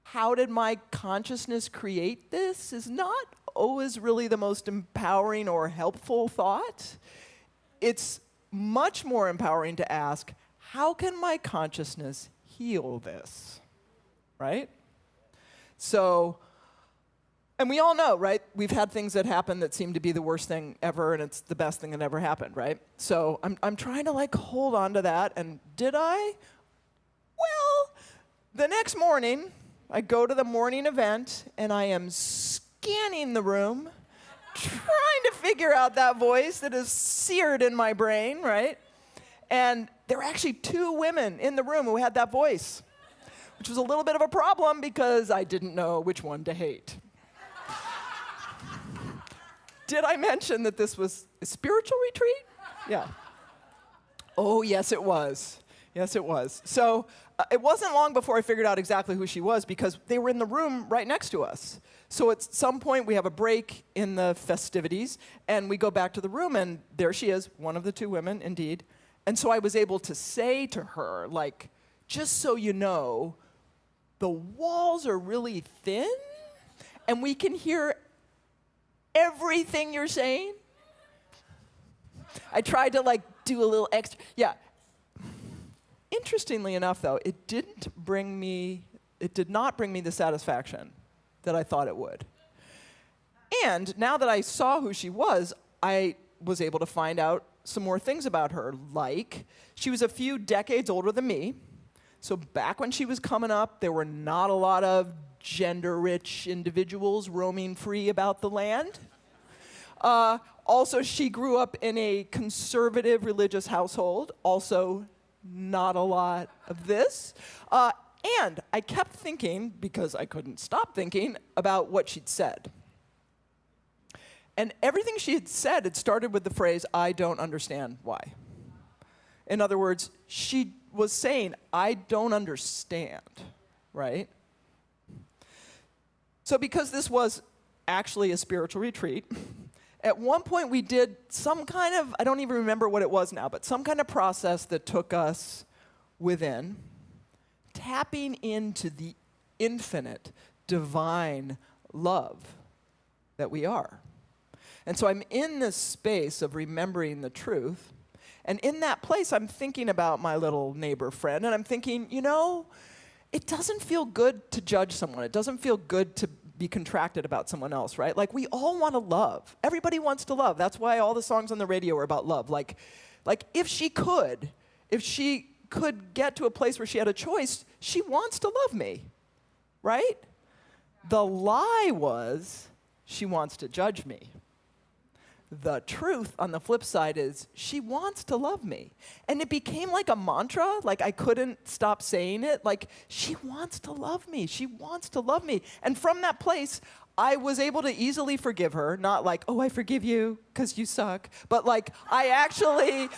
how did my consciousness create this, is not always really the most empowering or helpful thought. It's much more empowering to ask, how can my consciousness heal this, right? So, and we all know, right? We've had things that happen that seem to be the worst thing ever, and it's the best thing that ever happened, right? So I'm trying to like hold on to that, and did I? Well, the next morning, I go to the morning event, and I am scanning the room, trying to figure out that voice that is seared in my brain, right? And there were actually two women in the room who had that voice, which was a little bit of a problem because I didn't know which one to hate. Did I mention that this was a spiritual retreat? Yeah. Oh, yes, it was. Yes, it was. So it wasn't long before I figured out exactly who she was because they were in the room right next to us. So at some point, we have a break in the festivities, and we go back to the room, and there she is, one of the two women, indeed. And so I was able to say to her, like, just so you know, the walls are really thin, and we can hear everything you're saying. I tried to, like, do a little extra. Yeah. Interestingly enough, though, it did not bring me the satisfaction that I thought it would. And now that I saw who she was, I was able to find out some more things about her, like she was a few decades older than me. So back when she was coming up, there were not a lot of gender-rich individuals roaming free about the land. Also, she grew up in a conservative religious household. Also, not a lot of this. And I kept thinking, because I couldn't stop thinking, about what she'd said. And everything she had said had started with the phrase, I don't understand why. In other words, she was saying, I don't understand, right? So because this was actually a spiritual retreat, at one point we did some kind of, I don't even remember what it was now, but some kind of process that took us within, tapping into the infinite, divine love that we are. And so I'm in this space of remembering the truth. And in that place, I'm thinking about my little neighbor friend, and I'm thinking, you know, it doesn't feel good to judge someone. It doesn't feel good to be contracted about someone else, right? Like, we all want to love. Everybody wants to love. That's why all the songs on the radio are about love. Like if she could get to a place where she had a choice, she wants to love me, right? The lie was, she wants to judge me. The truth on the flip side is, she wants to love me. And it became like a mantra, like I couldn't stop saying it, like, she wants to love me, she wants to love me. And from that place, I was able to easily forgive her, not like, oh, I forgive you because you suck, but like, I actually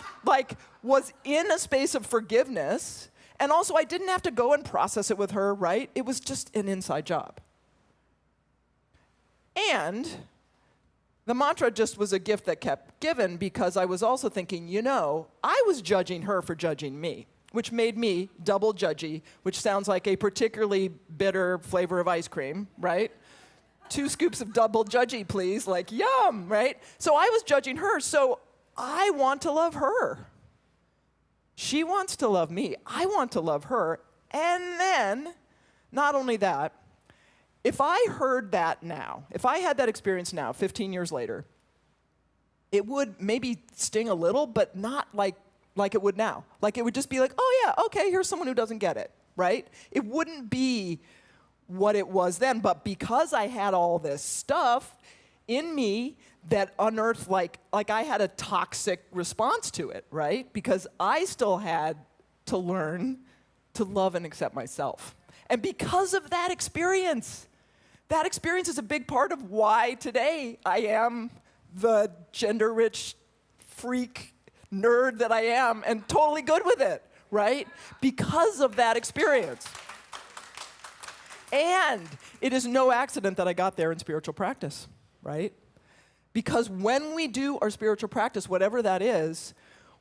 was in a space of forgiveness, and also I didn't have to go and process it with her, right? It was just an inside job. And the mantra just was a gift that kept giving, because I was also thinking, you know, I was judging her for judging me, which made me double judgy, which sounds like a particularly bitter flavor of ice cream, right? 2 scoops of double judgy, please, like, yum, right? So I was judging her, so I want to love her. She wants to love me. I want to love her. And then, not only that, if I heard that now, if I had that experience now, 15 years later, it would maybe sting a little, but not like it would now. Like, it would just be like, oh yeah, okay, here's someone who doesn't get it, right? It wouldn't be what it was then, but because I had all this stuff in me that unearthed, like I had a toxic response to it, right? Because I still had to learn to love and accept myself. And because of that experience is a big part of why today I am the gender-rich freak nerd that I am, and totally good with it, right? Because of that experience. And it is no accident that I got there in spiritual practice, right? Because when we do our spiritual practice, whatever that is,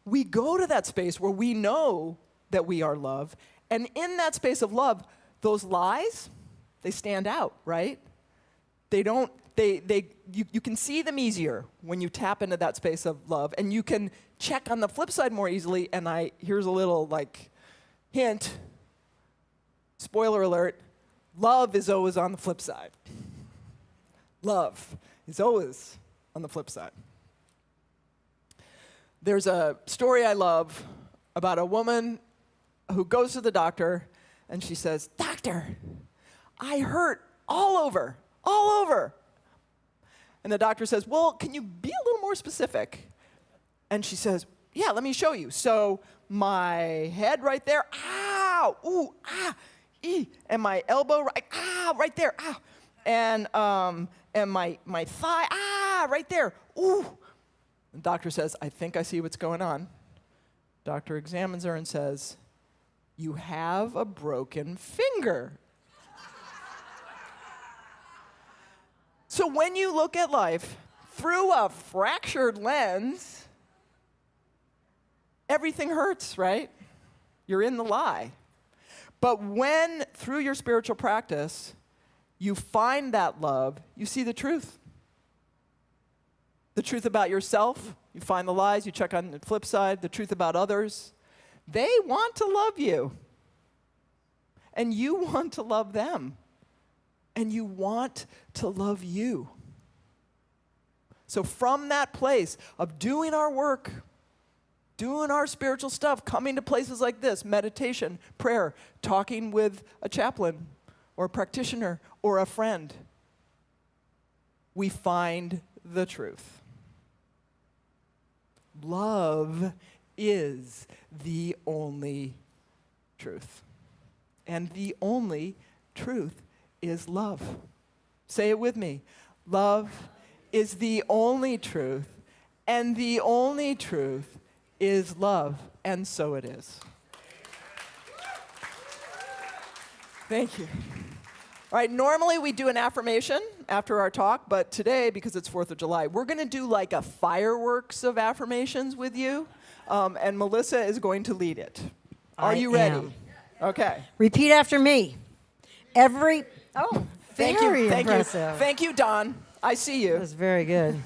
we go to that space where we know that we are love, and in that space of love, those lies, they stand out, right? You can see them easier when you tap into that space of love, and you can check on the flip side more easily. And here's a little hint, spoiler alert, love is always on the flip side. Love is always on the flip side. There's a story I love about a woman who goes to the doctor, and she says, "Doctor, I hurt all over. And the doctor says, well, can you be a little more specific? And she says, yeah, let me show you. So my head right there, ow, ooh, ah, and my elbow, right there, ow. And my thigh, right there, ooh. The doctor says, I think I see what's going on. Doctor examines her and says, you have a broken finger. So when you look at life through a fractured lens, everything hurts, right? You're in the lie. But when, through your spiritual practice, you find that love, you see the truth. The truth about yourself, you find the lies, you check on the flip side, the truth about others. They want to love you. And you want to love them. And you want to love you. So from that place of doing our work, doing our spiritual stuff, coming to places like this, meditation, prayer, talking with a chaplain or a practitioner or a friend, we find the truth. Love is the only truth. And the only truth is love. Say it with me. Love is the only truth, and the only truth is love, and so it is. Thank you. All right, normally we do an affirmation after our talk, but today, because it's 4th of July, we're going to do like a fireworks of affirmations with you, and Melissa is going to lead it. Are you ready?
am.
Okay.
Repeat after me. Very
Thank you. Thank
impressive.
you. Thank you, Don. I see
That
you.
was very good.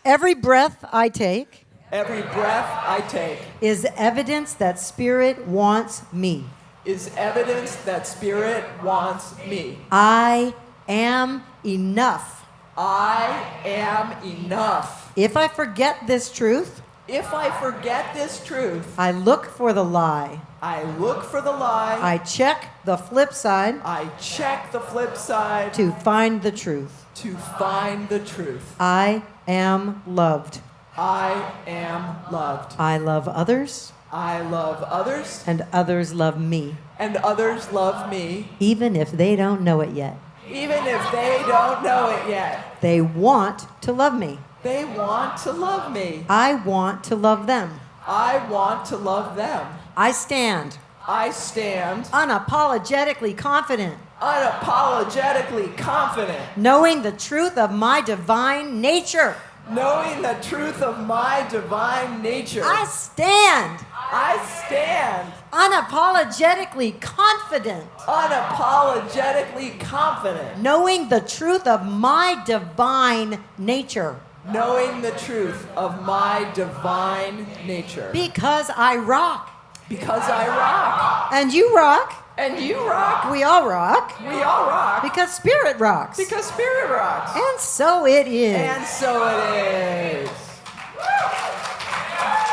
Every breath I take
Every breath I take
is evidence that Spirit wants me.
is evidence that Spirit wants me.
I am enough.
I am enough.
If I forget this truth,
If I forget this truth,
I look for the lie.
I look for the lie.
I check the flip side
I check the flip side
to find the truth.
to find the truth.
I am loved.
I am loved.
I love others,
I love others,
and others love me,
and others love me,
even if they don't know it yet.
even if they don't know it yet.
They want to love me.
They want to love me.
I want to love them.
I want to love them.
I stand
I stand
unapologetically confident,
unapologetically confident,
knowing the truth of my divine nature.
knowing the truth of my divine nature.
I stand
I stand
unapologetically confident,
unapologetically confident,
knowing the truth of my divine nature.
knowing the truth of my divine nature.
Because I rock.
Because I rock.
And you rock.
And you rock.
We all rock.
We all rock.
Because Spirit rocks.
Because Spirit rocks.
And so it is.
And so it is.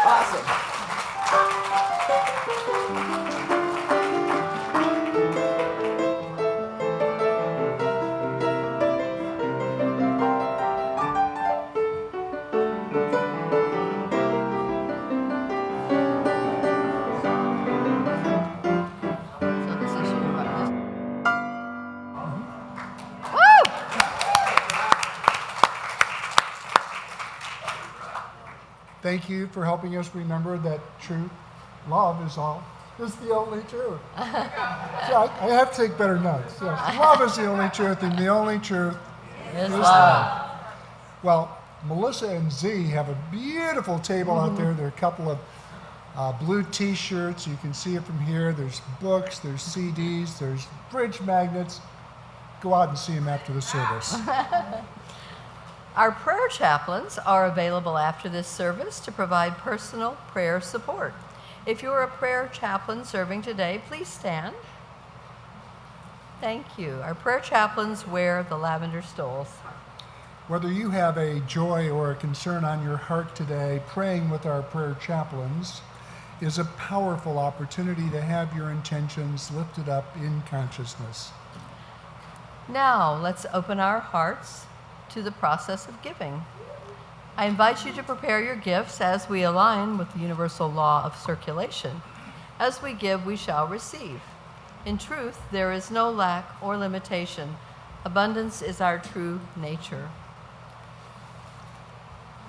Awesome.
So this is you, right? Woo!
Thank you for helping us remember that truth, love is the only truth. Yeah, I have to take better notes. Yes. Love is the only truth, and the only truth
Is
is
love.
love. Well, Melissa and Z have a beautiful table out there. There are a couple of blue T-shirts. You can see it from here. There's books, there's CDs, there's fridge magnets. Go out and see them after the service.
Our prayer chaplains are available after this service to provide personal prayer support. If you're a prayer chaplain serving today, please stand. Thank you. Our prayer chaplains wear the lavender stoles.
Whether you have a joy or a concern on your heart today, praying with our prayer chaplains is a powerful opportunity to have your intentions lifted up in consciousness.
Now, let's open our hearts to the process of giving. I invite you to prepare your gifts as we align with the universal law of circulation. As we give, we shall receive. In truth, there is no lack or limitation. Abundance is our true nature.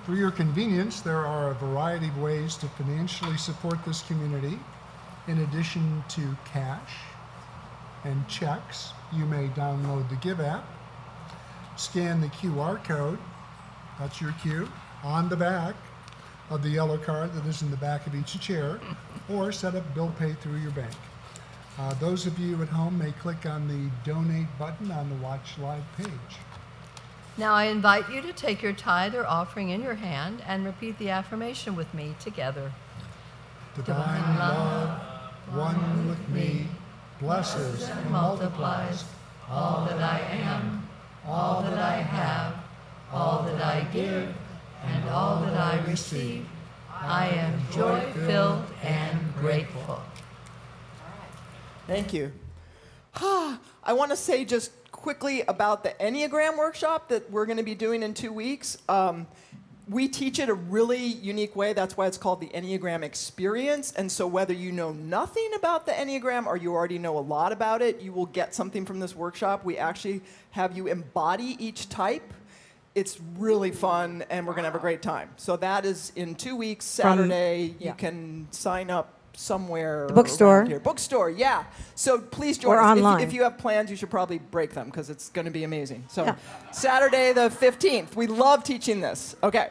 For your convenience, there are a variety of ways to financially support this community. In addition to cash and checks, you may download the Give app, scan the QR code, that's your cue, on the back of the yellow card that is in the back of each chair, or set up bill pay through your bank. Those of you at home may click on the donate button on the Watch Live page.
Now I invite you to take your tithe or offering in your hand and repeat the affirmation with me together.
Divine love, one with me, blesses and multiplies
all that I am, all that I have, all that I give, and all that I receive. I am joy-filled and grateful.
Thank you. I want to say just quickly about the Enneagram workshop that we're going to be doing in 2 weeks. We teach it a really unique way. That's why it's called the Enneagram Experience. And so whether you know nothing about the Enneagram or you already know a lot about it, you will get something from this workshop. We actually have you embody each type. It's really fun, and we're going to have a great time. So that is in 2 weeks, Saturday. You can sign up somewhere.
bookstore.
around here. Bookstore, yeah. So please join
Or
us.
online.
If you have plans, you should probably break them because it's going to be amazing. So
Yeah.
Saturday the 15th. We love teaching this. Okay.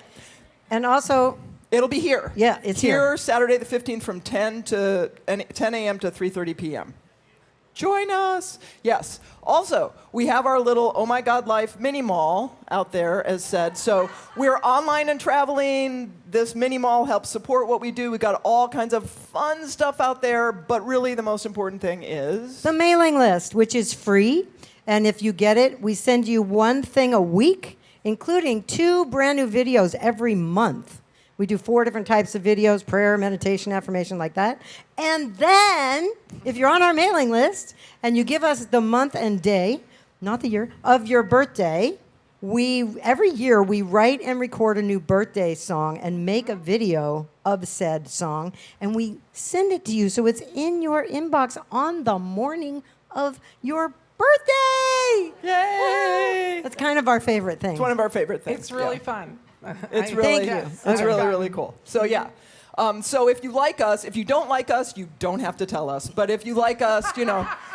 And also,
It'll be here.
Yeah, it's here.
Saturday the 15th from 10 a.m. to 3:30 p.m. Join us. Yes. Also, we have our little Oh My God Life mini mall out there, as said. So we're online and traveling. This mini mall helps support what we do. We got all kinds of fun stuff out there, but really the most important thing is
the mailing list, which is free. And if you get it, we send you one thing a week, including 2 brand new videos every month. We do 4 different types of videos, prayer, meditation, affirmation, like that. And then, if you're on our mailing list and you give us the month and day, not the year, of your birthday, every year we write and record a new birthday song and make a video of said song, and we send it to you so it's in your inbox on the morning of your birthday.
Yay!
That's kind of our favorite thing.
It's one of our favorite things.
It's really
Yeah.
fun.
It's really,
Thank you.
it's
Okay.
really cool. So yeah. So if you like us, if you don't like us, you don't have to tell us. But if you like us,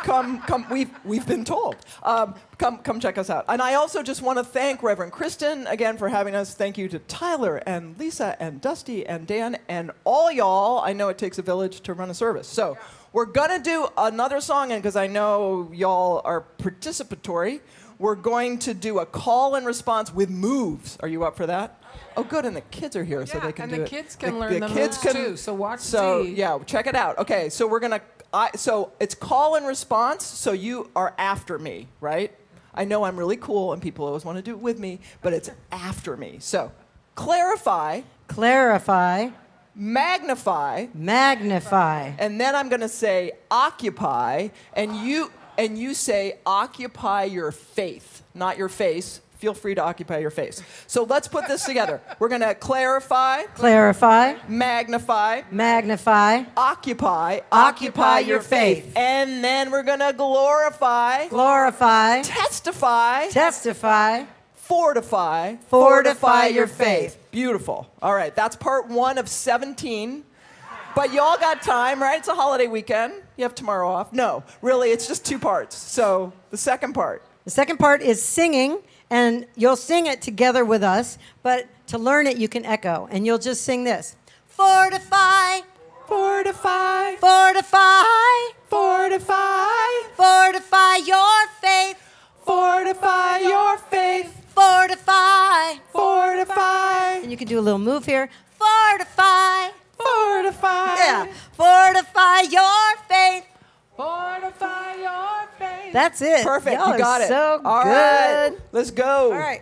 come. We've been told. Come check us out. And I also just want to thank Reverend Kristen again for having us. Thank you to Tyler and Lisa and Dusty and Dan and all y'all. I know it takes a village to run a service. So we're gonna do another song, and because I know y'all are participatory, we're going to do a call and response with moves. Are you up for that? Oh, good, and the kids are here, so
Yeah,
they can
and
do
the
it.
kids can learn the
kids
moves too, so watch
So,
Z.
yeah, check it out. Okay, so we're going to, so it's call and response, so you are after me, right? I know I'm really cool, and people always want to do it with me, but it's after me. So, clarify, magnify, and then I'm going to say occupy, and you say occupy your faith, not your face. Feel free to occupy your face. So let's put this together. We're going to clarify, magnify, occupy your faith. And then we're going to glorify, testify, fortify your faith. Beautiful. All right, that's part 1 of 17. But y'all got time, right? It's a holiday weekend. You have tomorrow off. No, really, it's just 2 parts. So the second part.
The second part is singing, and you'll sing it together with us, but to learn it, you can echo, and you'll just sing this. Fortify,
Fortify,
fortify,
fortify,
fortify your faith,
fortify your faith,
fortify.
fortify,
And you can do a little move here. Fortify.
fortify.
Yeah. Fortify your faith.
Fortify your faith.
That's it.
Perfect,
Y'all
you got
are
it.
so
All
good.
right, let's go.
All right.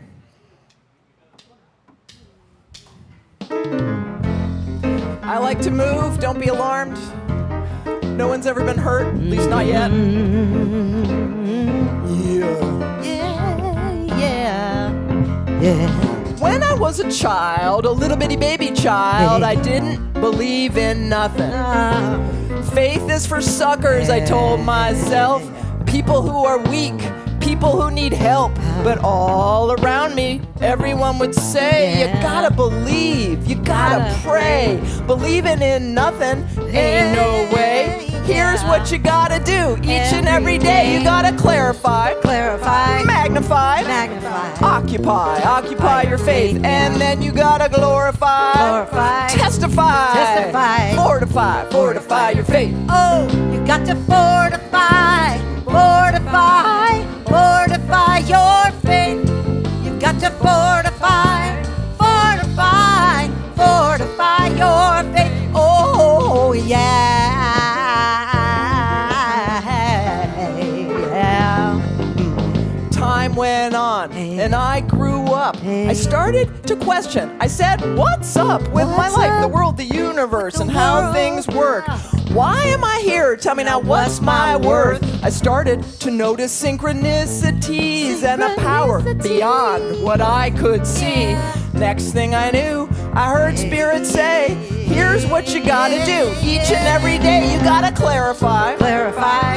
I like to move, don't be alarmed. No one's ever been hurt, at least not yet.
Yeah.
When I was a child, a little bitty baby child, I didn't believe in nothing. Faith is for suckers, I told myself. People who are weak, people who need help. But all around me, everyone would say, you gotta believe, you gotta pray. Believing in nothing ain't no way. Here's what you gotta do each and every day. You gotta clarify, magnify, occupy your faith. And then you gotta glorify, testify, fortify your faith.
Oh, you got to fortify your faith. You got to fortify your faith. Oh, yeah.
Time went on and I grew up. I started to question. I said, what's up with my life, the world, the universe, and how things work? Why am I here? Tell me now, what's my worth? I started to notice synchronicities and a power beyond what I could see. Next thing I knew, I heard Spirit say, here's what you gotta do. Each and every day you gotta clarify,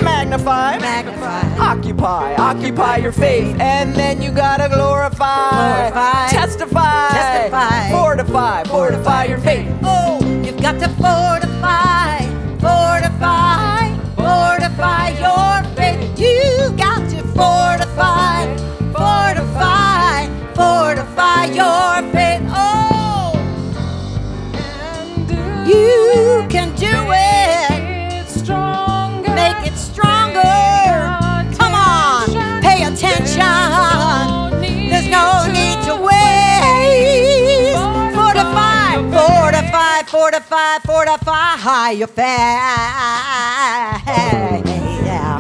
magnify, occupy your faith. And then you gotta glorify, testify, fortify your faith.
Oh, you've got to fortify fortify your faith.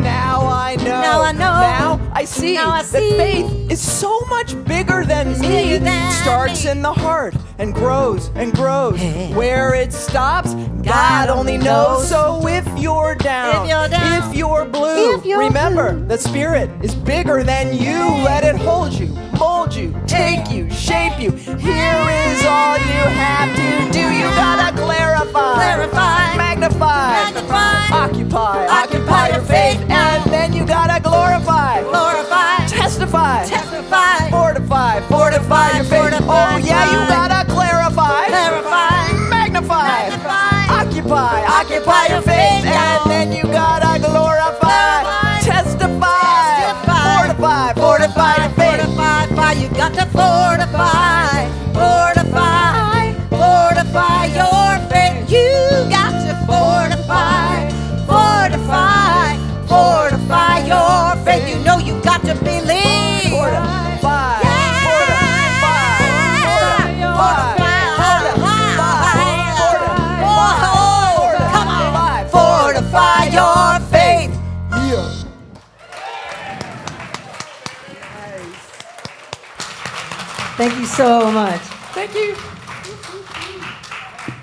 Now I know.
Now I know.
Now I see.
Now I
that
see.
faith is so much bigger than me.
bigger than
Starts
me.
in the heart and grows and grows.
Hey.
Where it stops, God only knows. So if you're down,
If you're down,
if you're blue,
if you're
remember
blue.
the Spirit is bigger than you. Let it hold you, mold you, take you, shape you. Here is all you have to do. You gotta clarify,
Clarify.
magnify,
Magnify.
occupy your faith, and then you gotta glorify,
Glorify.
testify,
Testify.
fortify your faith.
Fortify.
Oh yeah, you gotta clarify,
Clarify.
magnify,
Magnify.
occupy your faith, and then you gotta glorify, testify, fortify your faith.
Fortify. You got to fortify. Fortify your faith. You got to fortify your faith. You know you got to believe.
Fortify.
Come on. Fortify your faith.
Yeah.
Thank you so much.
Thank you.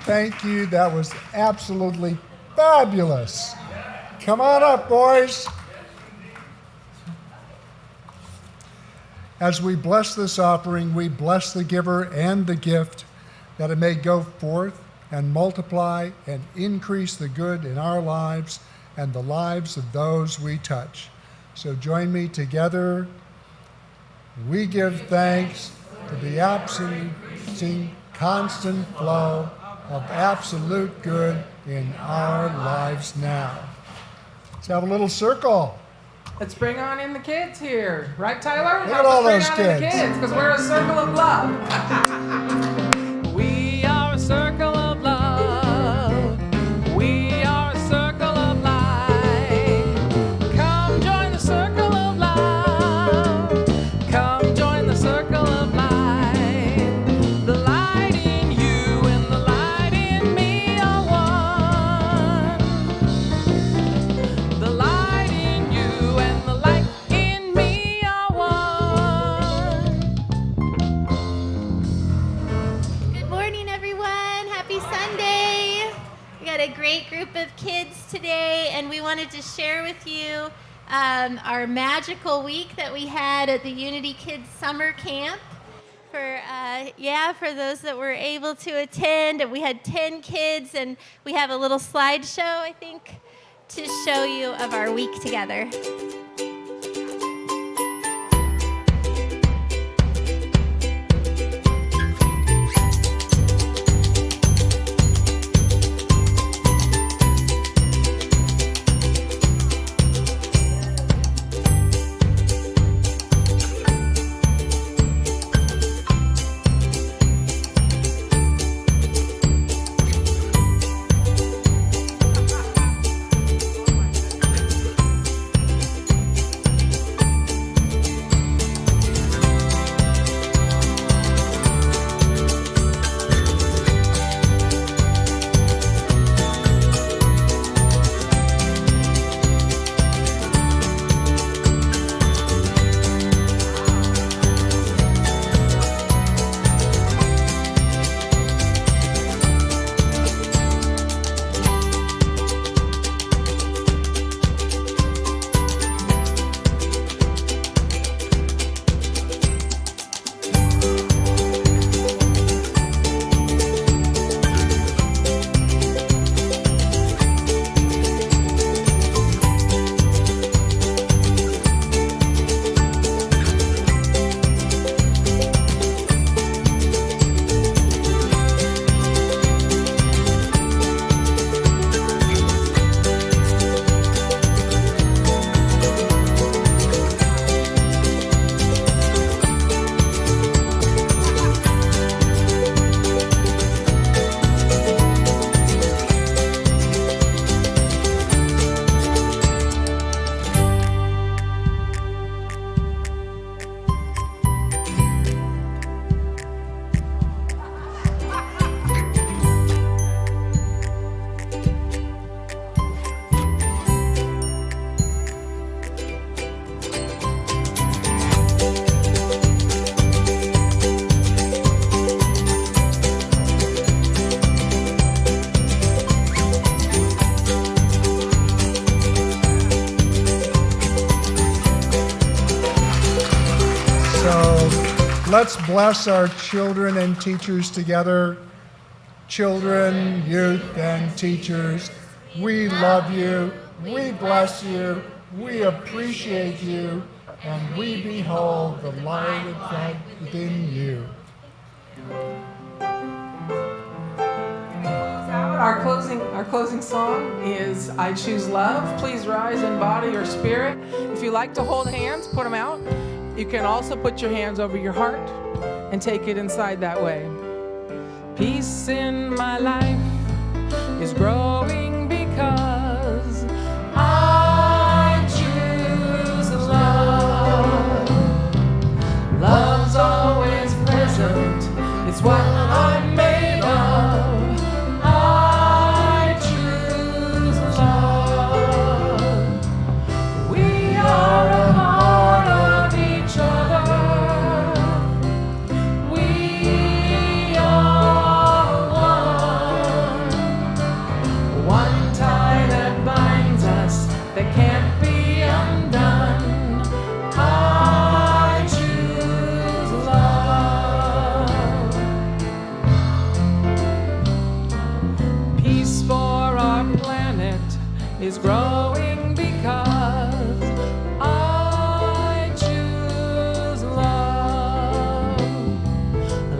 Thank you. That was absolutely fabulous. Come on up, boys. As we bless this offering, we bless the giver and the gift, that it may go forth and multiply and increase the good in our lives and the lives of those we touch. So join me together. We give thanks for the absolute, constant flow of absolute good in our lives now. Let's have a little circle.
Let's bring on in the kids here. Right, Tyler?
Look at all
Let's
those
bring on in
kids.
the kids, because we're a circle of love. We are a circle of love. We are a circle of light. Come join the circle of love. Come join the circle of light. The light in you and the light in me are one. The light in you and the light in me are one.
Good morning, everyone. Happy Sunday. We got a great group of kids today, and we wanted to share with you our magical week that we had at the Unity Kids Summer Camp. For those that were able to attend, and we had 10 kids, and we have a little slideshow, I think, to show you of our week together.
let's bless our children and teachers together. Children, youth, and teachers, we love you, we bless you, we appreciate you, and we behold the light of God within you.
Our closing song is I Choose Love. Please rise in body or spirit. If you like to hold hands, put them out. You can also put your hands over your heart and take it inside that way. Peace in my life is growing because I choose love. Love's always present. It's what I'm made of. I choose love. We are a part of each other. We are one tie that binds us that can't be undone. I choose love. Peace for our planet is growing because I choose love.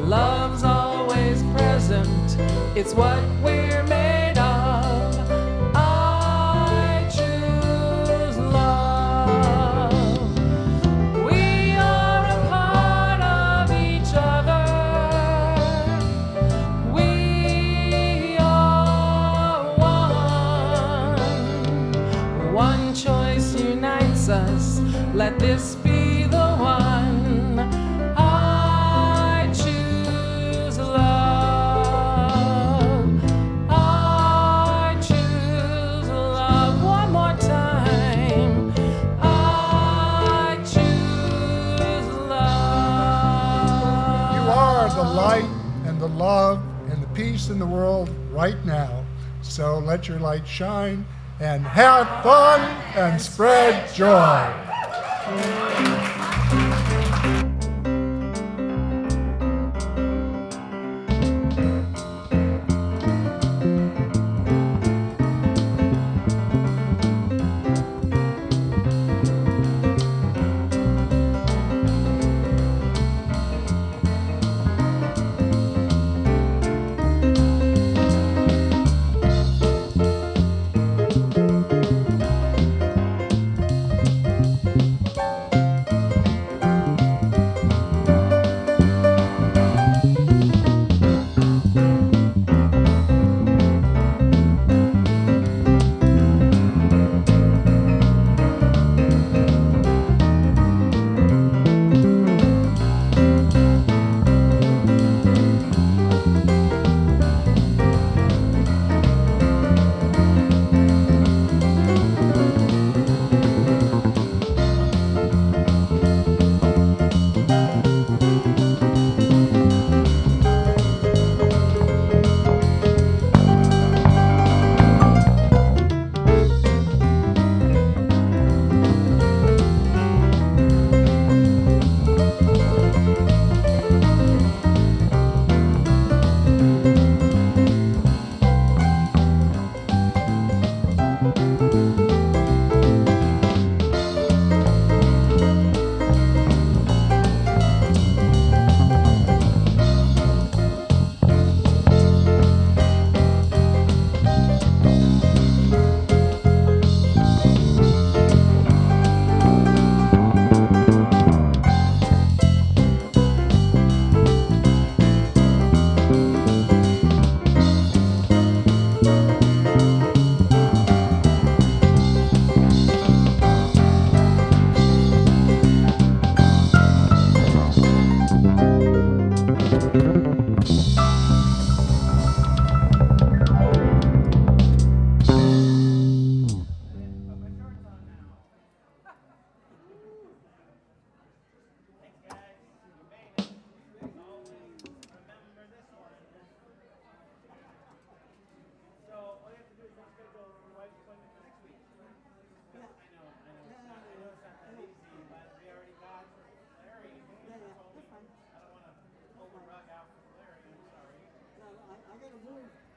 Love's always present. It's what we're made of. I choose love. We are a part of each other. We are one. One choice unites us. Let this be the one. I choose love. I choose love. One more time. I choose love.
You are the light and the love and the peace in the world right now. So let your light shine and have fun and spread joy.
Hallelujah.